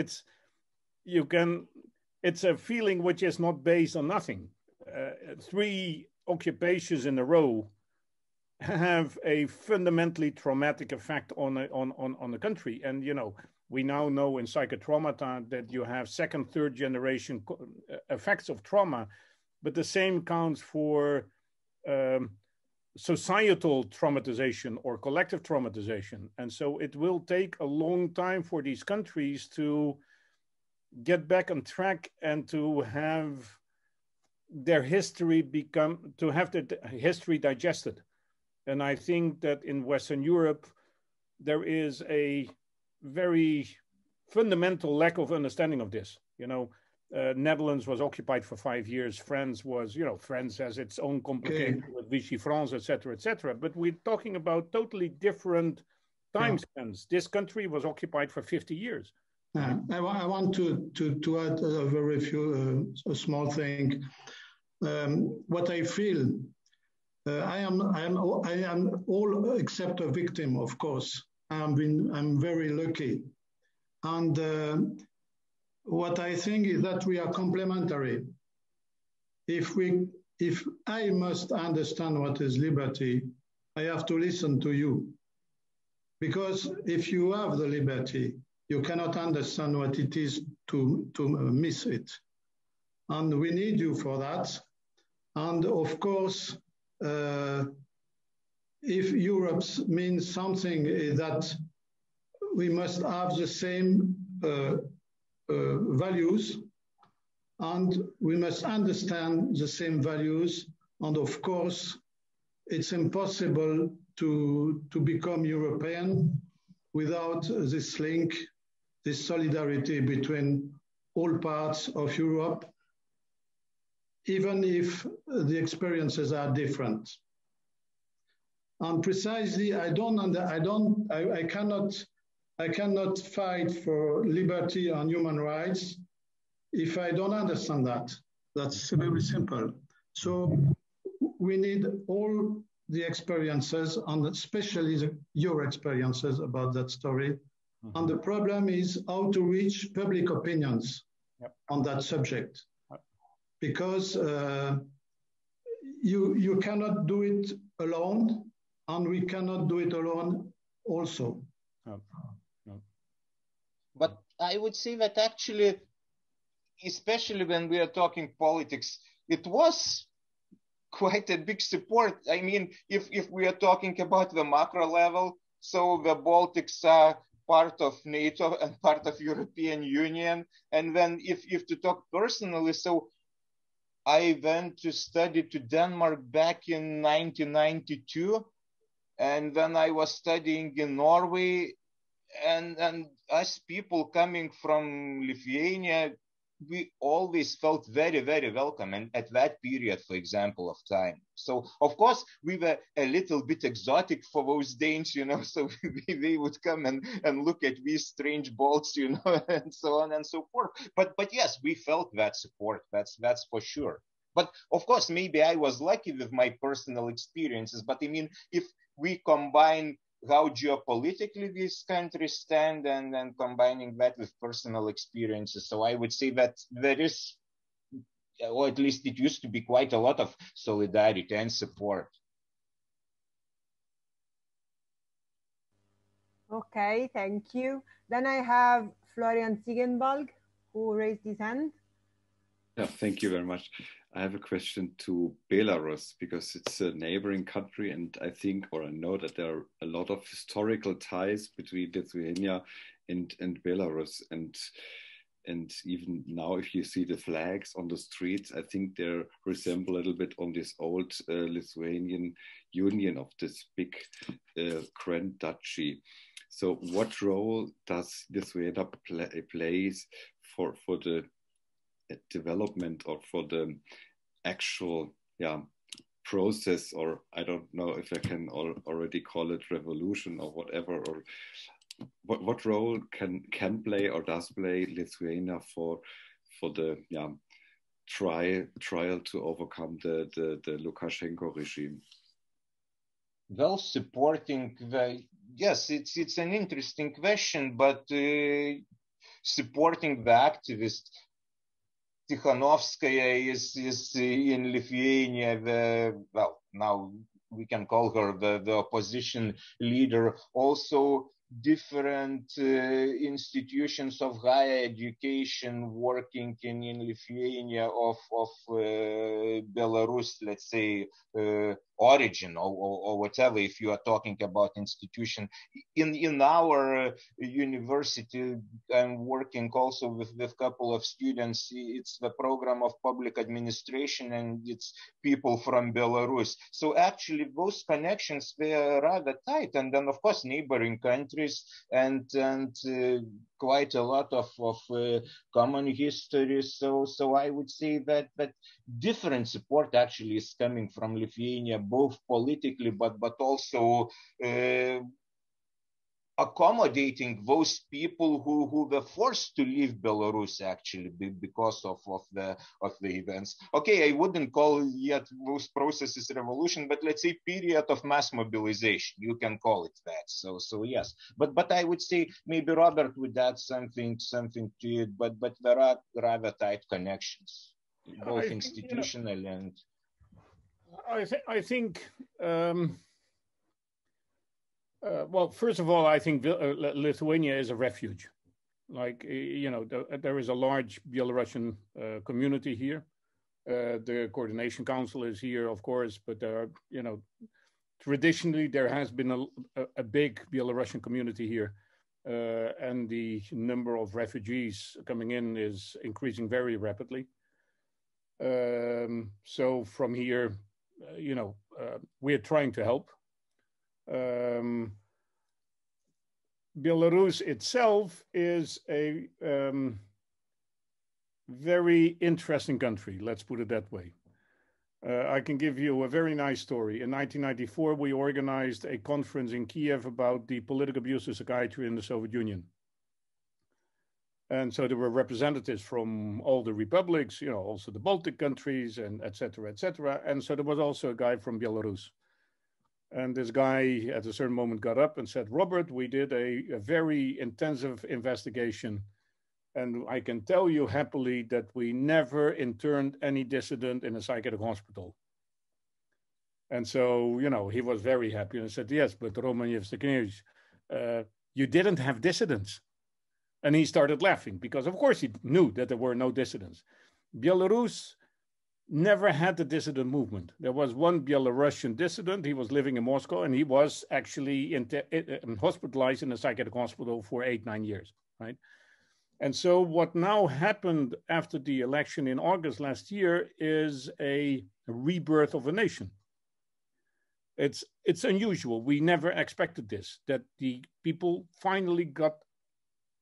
a feeling which is not based on nothing. 3 occupations in a row have a fundamentally traumatic effect on the country. And, you know, we now know in psychotraumata that you have 2nd, 3rd generation effects of trauma, but the same counts for societal traumatization or collective traumatization. And so it will take a long time for these countries to get back on track and to have their history history digested. And I think that in Western Europe, there is a very fundamental lack of understanding of this. You know, Netherlands was occupied for 5 years. France was, you know, France has its own complications with Vichy France, etc., etc. But we're talking about totally different time spans. This country was occupied for 50 years. I want to add a small thing. What I feel, I am all except a victim, of course. I'm very lucky, and what I think is that we are complementary. If I must understand what is liberty, I have to listen to you, because if you have the liberty, you cannot understand what it is to miss it. And we need you for that. And of course, if Europe means something, is that we must have the same values, and we must understand the same values. And of course, it's impossible to become European without this link, this solidarity between all parts of Europe, even if the experiences are different. And precisely, I cannot fight for liberty and human rights if I don't understand that. That's very simple. So we need all the experiences, and especially your experiences about that story. Mm-hmm. And the problem is how to reach public opinions on that subject. Because you cannot do it alone, and we cannot do it alone also. But I would say that actually, especially when we are talking politics, it was quite a big support. I mean, if we are talking about the macro level, so the Baltics are part of NATO and part of European Union. And then if to talk personally, so I went to study to Denmark back in 1992, and then I was studying in Norway, and us people coming from Lithuania, we always felt very, very welcome, and at that period, for example, of time. So, of course, we were a little bit exotic for those Danes, you know, so they would come and look at these strange bolts, you know, and so on and so forth. But yes, we felt that support, that's for sure. But of course, maybe I was lucky with my personal experiences, but I mean, if we combine how geopolitically these countries stand and combining that with personal experiences. So I would say that there is, or at least it used to be, quite a lot of solidarity and support. Okay, thank you. Then I have Florian Ziegenbalg, who raised his hand. Yeah, thank you very much. I have a question to Belarus, because it's a neighboring country, and I think, or I know that there are a lot of historical ties between Lithuania and Belarus. And And even now, if you see the flags on the streets, I think they resemble a little bit on this old Lithuanian Union of this big Grand Duchy. So what role does Lithuania plays for the development or for the actual process, or I don't know if I can already call it revolution or whatever, or what role can play or does play Lithuania for the trial to overcome the Lukashenko regime? Well, supporting yes, it's an interesting question, but supporting the activist Tikhanovskaya is in Lithuania now we can call her the opposition leader. Also, different institutions of higher education working in Lithuania of Belarus, let's say, origin or whatever, if you are talking about institution. In our university, I'm working also with a couple of students. It's the program of public administration, and it's people from Belarus. So actually those connections, they are rather tight. And then of course neighboring countries and quite a lot of common history. So I would say that different support actually is coming from Lithuania, both politically but also accommodating those people who were forced to leave Belarus actually because of the events. Okay, I wouldn't call yet those processes revolution, but let's say period of mass mobilization. You can call it that. So yes, but I would say maybe Robert would add something to it. But there are rather tight connections, both institutional and. I think. Well, first of all, I think Lithuania is a refuge. Like, there is a large Belarusian community here. The Coordination Council is here, of course, but there are, traditionally there has been a big Belarusian community here. And the number of refugees coming in is increasing very rapidly. So from here, we're trying to help. Belarus itself is a very interesting country, let's put it that way. I can give you a very nice story. In 1994, we organized a conference in Kiev about the political abuse of psychiatry in the Soviet Union. And so there were representatives from all the republics, also the Baltic countries, and et cetera, et cetera. And so there was also a guy from Belarus. And this guy at a certain moment got up and said, Robert, we did a very intensive investigation. And I can tell you happily that we never interned any dissident in a psychiatric hospital. And so, he was very happy and said, yes, but Roman Yevstokhnevich, you didn't have dissidents. And he started laughing because, of course, he knew that there were no dissidents. Belarus never had the dissident movement. There was one Belarusian dissident. He was living in Moscow, and he was actually hospitalized in a psychiatric hospital for 8-9 years, right? And so what now happened after the election in August last year is a rebirth of a nation. It's unusual. We never expected this, that the people finally got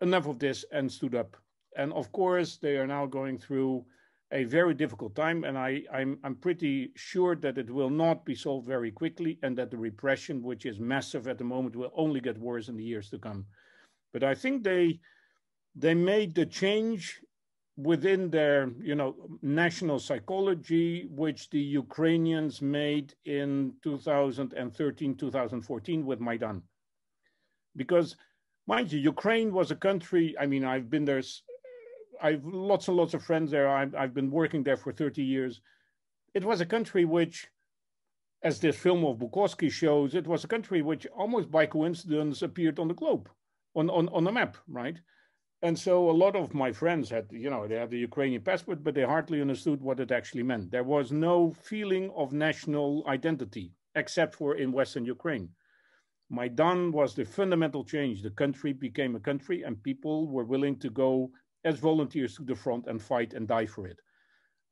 enough of this and stood up. And of course, they are now going through a very difficult time, and I'm pretty sure that it will not be solved very quickly, and that the repression, which is massive at the moment, will only get worse in the years to come. But I think they made the change within their national psychology, which the Ukrainians made in 2013, 2014 with Maidan. Because, mind you, Ukraine was a country, I've been there, I've lots and lots of friends there. I've been working there for 30 years. It was a country which, as this film of Bukowski shows, it was a country which almost by coincidence appeared on the globe, on the map, right? And so a lot of my friends had, they had the Ukrainian passport, but they hardly understood what it actually meant. There was no feeling of national identity, except for in Western Ukraine. Maidan was the fundamental change. The country became a country, and people were willing to go as volunteers to the front and fight and die for it,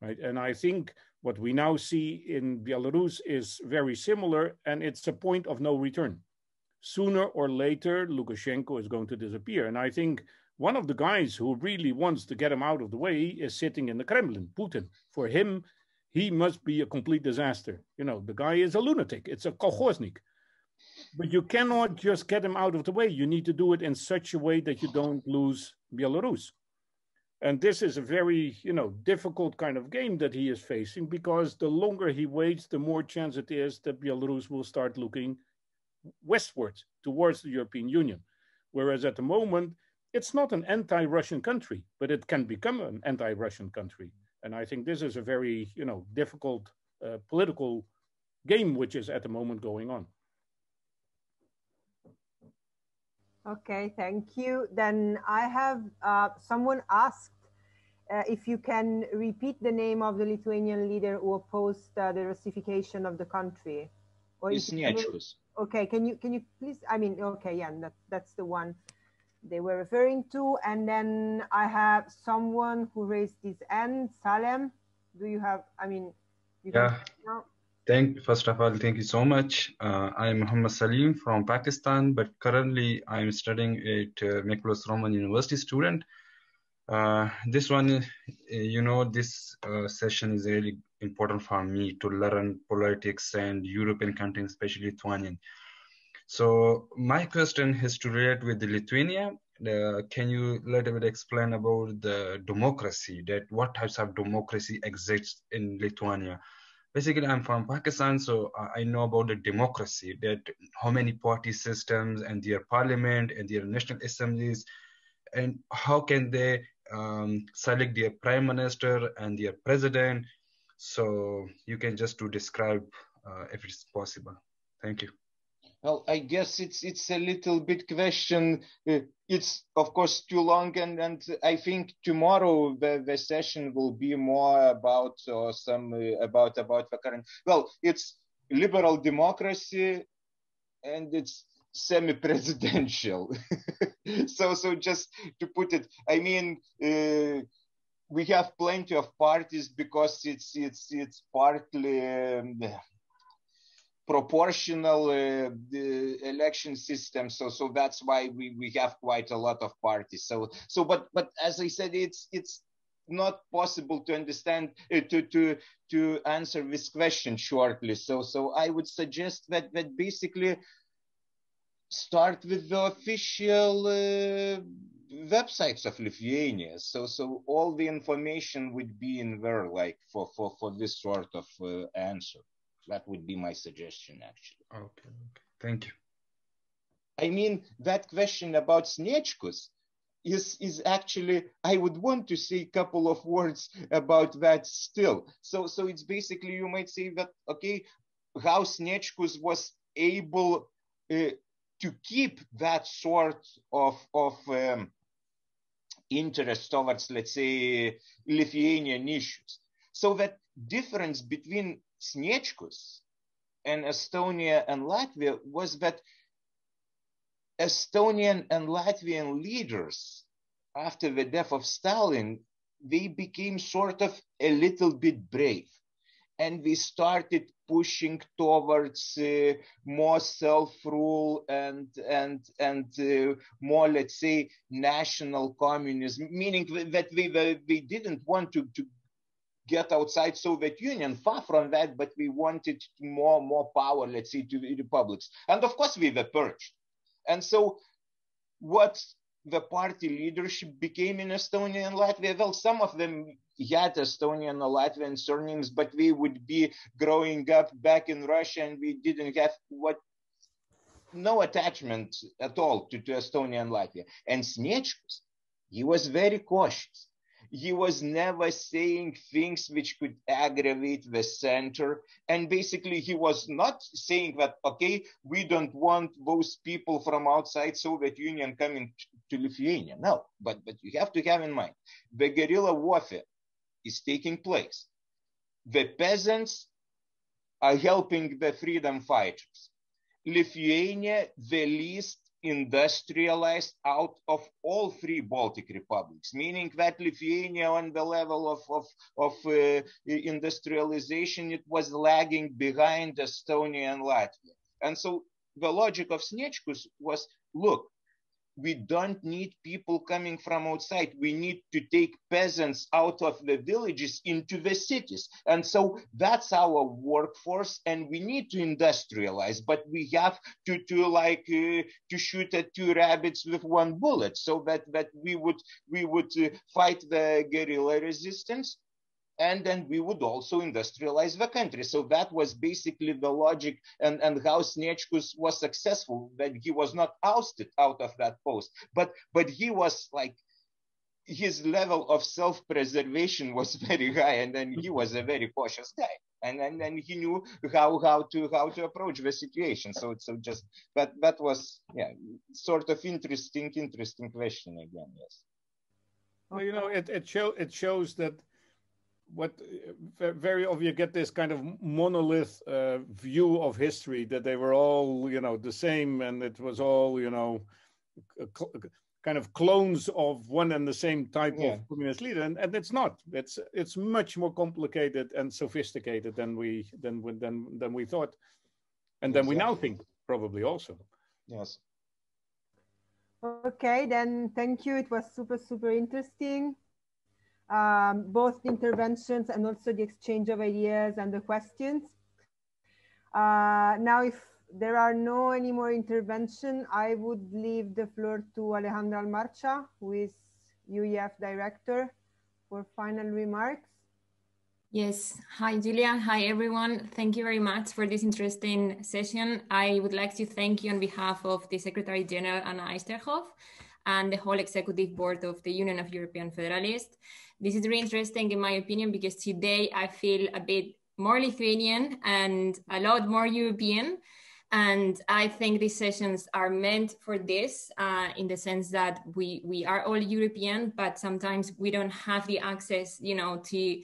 right? And I think what we now see in Belarus is very similar, and it's a point of no return. Sooner or later, Lukashenko is going to disappear. And I think one of the guys who really wants to get him out of the way is sitting in the Kremlin, Putin. For him, he must be a complete disaster. You know, the guy is a lunatic. It's a kolkhoznik. But you cannot just get him out of the way. You need to do it in such a way that you don't lose Belarus. And this is a very, difficult kind of game that he is facing, because the longer he waits, the more chance it is that Belarus will start looking westwards towards the European Union. Whereas at the moment, it's not an anti-Russian country, but it can become an anti-Russian country. And I think this is a very, difficult political game which is at the moment going on. Okay, thank you. Then I have someone asked if you can repeat the name of the Lithuanian leader who opposed the Russification of the country. Or okay, can you please? I mean, okay, yeah, that's the one they were referring to. And then I have someone who raised his hand. Salem, do you have? I mean, yeah. First of all, thank you so much. I'm Muhammad Salim from Pakistan, but currently I'm studying at Mikhail Roman University student. This one, this session is really important for me to learn politics and European countries, especially Lithuanian. So my question has to relate with the Lithuania. Can you a little bit explain about the democracy, that what types of democracy exists in Lithuania? Basically, I'm from Pakistan, so I know about the democracy, that how many party systems and their parliament and their national assemblies, and how can they select their prime minister and their president. So you can just to describe if it's possible. Thank you. Well, I guess it's a little bit question. It's of course too long, and I think tomorrow the session will be more about about the current. Well, it's liberal democracy, and it's semi-presidential. so just to put it, I mean, we have plenty of parties because it's partly proportional election system, so that's why we have quite a lot of parties. But as I said, it's not possible to understand to answer this question shortly. So I would suggest that basically start with the official websites of Lithuania. So all the information would be in there, like for this sort of answer. That would be my suggestion, actually. Okay. Thank you. I mean, that question about Sniečkus is actually, I would want to say a couple of words about that still. So it's basically, you might say that, okay, how Sniečkus was able to keep that sort of interest towards, let's say, Lithuanian issues. So that difference between Sniečkus and Estonia and Latvia was that Estonian and Latvian leaders, after the death of Stalin, they became sort of a little bit brave, and they started pushing towards more self-rule and more, let's say, national communism, meaning that they didn't want to get outside Soviet Union, far from that, but we wanted more power, let's say, to the republics. And of course we were purged. And so what the party leadership became in Estonia and Latvia, well, some of them had Estonian or Latvian surnames, but we would be growing up back in Russia and we didn't have no attachment at all to Estonia and Latvia. And Sniečkus, he was very cautious. He was never saying things which could aggravate the center. And basically, he was not saying that, okay, we don't want those people from outside Soviet Union coming to Lithuania. No, but you have to have in mind, the guerrilla warfare is taking place. The peasants are helping the freedom fighters. Lithuania, the least industrialized out of all three Baltic republics, meaning that Lithuania on the level of industrialization, it was lagging behind Estonia and Latvia. And so the logic of Sniečkus was, look, we don't need people coming from outside. We need to take peasants out of the villages into the cities. And so that's our workforce, and we need to industrialize, but we have to shoot at two rabbits with one bullet, so that we would fight the guerrilla resistance, and then we would also industrialize the country. So that was basically the logic, and how Sniečkus was successful, that he was not ousted out of that post, but he was like, his level of self-preservation was very high, and then he was a very cautious guy, and then he knew how to approach the situation. So just that was, yeah, sort of interesting question again. Yes. Well, you know, it shows that what very often you get this kind of monolith view of history, that they were all, you know, the same, and it was all, you know, kind of clones of one and the same type of communist leader, and it's not. It's much more complicated and sophisticated than we thought, and than we now think, probably also. Yes. Okay, then thank you. It was super interesting. Both the interventions and also the exchange of ideas and the questions. Now, if there are no any more intervention, I would leave the floor to Alejandra Almarcha, who is UEF director, for final remarks. Yes. Hi, Julia. Hi, everyone. Thank you very much for this interesting session. I would like to thank you on behalf of the Secretary General, Anna Eysterhoff, and the whole Executive Board of the Union of European Federalists. This is really interesting, in my opinion, because today I feel a bit more Lithuanian and a lot more European. And I think these sessions are meant for this, in the sense that we are all European, but sometimes we don't have the access, you know, to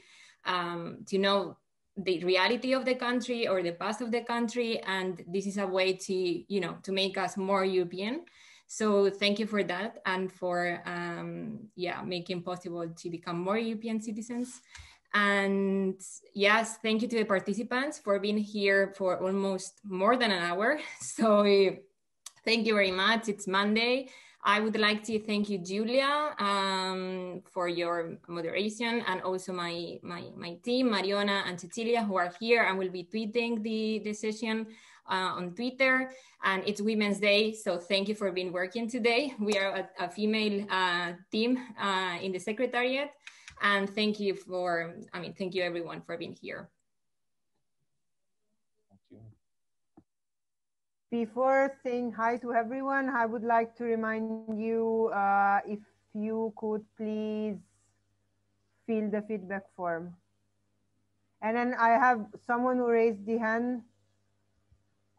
know the reality of the country or the past of the country. And this is a way to, you know, to make us more European. So thank you for that, and for making possible to become more European citizens. And yes, thank you to the participants for being here for almost more than an hour. So thank you very much. It's Monday. I would like to thank you, Julia, for your moderation, and also my team, Mariona and Cecilia, who are here and will be tweeting the session on Twitter. And it's Women's Day, so thank you for being working today. We are a female team in the Secretariat, and thank you everyone for being here. Thank you. Before saying hi to everyone, I would like to remind you, if you could please fill the feedback form. And then I have someone who raised the hand,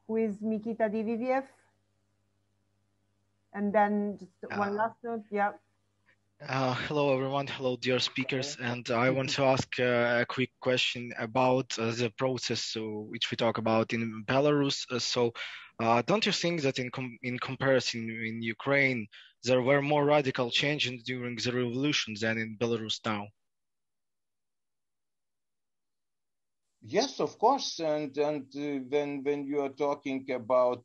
who is Mikita Diviviev. And then just one last note, yeah. Hello, everyone. Hello, dear speakers. And I want to ask a quick question about the process which we talk about in Belarus. Don't you think that in comparison in Ukraine, there were more radical changes during the revolution than in Belarus now? Yes, of course. And when you are talking about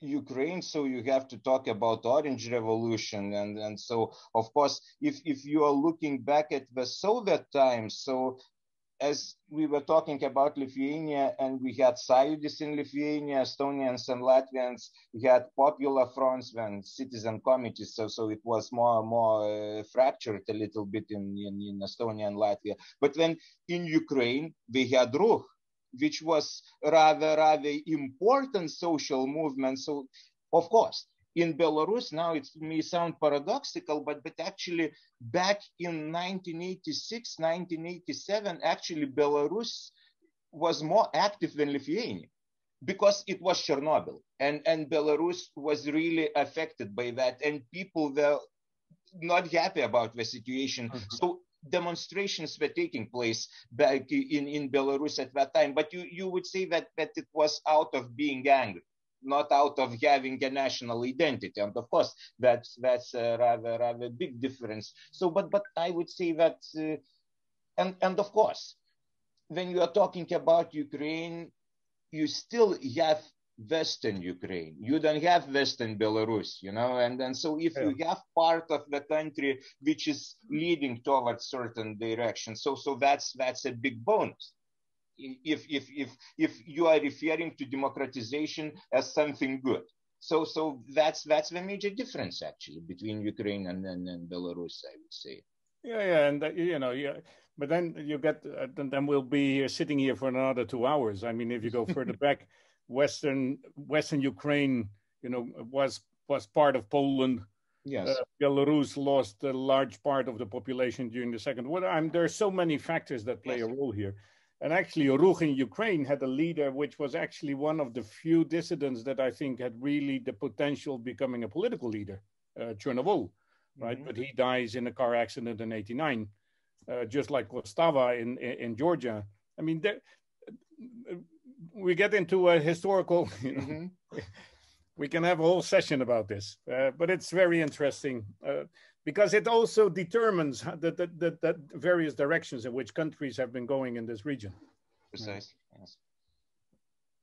Ukraine, so you have to talk about Orange Revolution, and so of course, if you are looking back at the Soviet times, so as we were talking about Lithuania, and we had Sąjūdis in Lithuania, Estonians and Latvians, we had popular fronts and citizen committees, so it was more fractured a little bit in Estonia and Latvia. But then in Ukraine, we had Ruch, which was rather important social movement. So, of course, in Belarus, now it may sound paradoxical, but actually back in 1986, 1987, actually Belarus was more active than Lithuania, because it was Chernobyl, and Belarus was really affected by that, and people were not happy about the situation. So demonstrations were taking place back in Belarus at that time, but you would say that it was out of being angry. not out of having a national identity. And of course, that's a rather big difference. So, but I would say that, and of course, when you are talking about Ukraine, you still have Western Ukraine. You don't have Western Belarus, you know, and then so if you have part of the country which is leading towards certain direction, so that's a big bonus. If you are referring to democratization as something good, so that's the major difference actually between Ukraine and Belarus, I would say. Yeah, and you know, yeah. But then you get, then we'll be sitting here for another 2 hours. I mean, if you go further back, Western Ukraine, you know, was part of Poland. Yes. Belarus lost a large part of the population during the Second World War. There are so many factors that play a role here. And actually, Ruch in Ukraine had a leader which was actually one of the few dissidents that I think had really the potential of becoming a political leader, Chernovol, right? Mm-hmm. But he dies in a car accident in '89. Just like Kostava in Georgia. I mean, we get into a historical, you know, mm-hmm. We can have a whole session about this, but it's very interesting because it also determines the various directions in which countries have been going in this region. Precisely. Yes.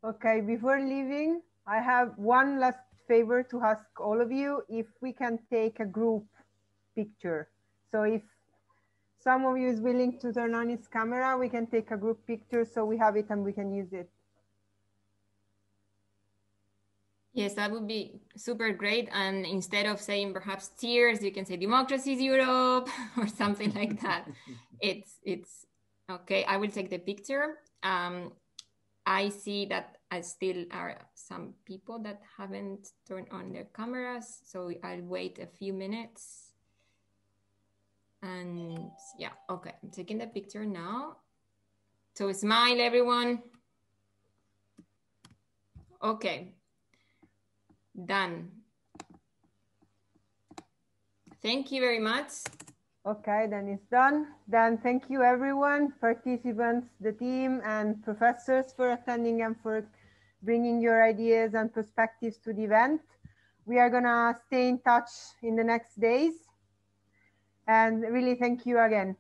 Okay, before leaving, I have one last favor to ask all of you, if we can take a group picture. So if some of you is willing to turn on his camera, we can take a group picture so we have it and we can use it. Yes, that would be super great. And instead of saying perhaps tears, you can say democracy is Europe or something like that. It's okay. I will take the picture. I see that I still are some people that haven't turned on their cameras. So I'll wait a few minutes. And yeah, okay, I'm taking the picture now. So smile, everyone. Okay, done. Thank you very much. Okay, then it's done. Then thank you everyone, participants, the team and professors for attending and for bringing your ideas and perspectives to the event. We are gonna stay in touch in the next days. And really thank you again.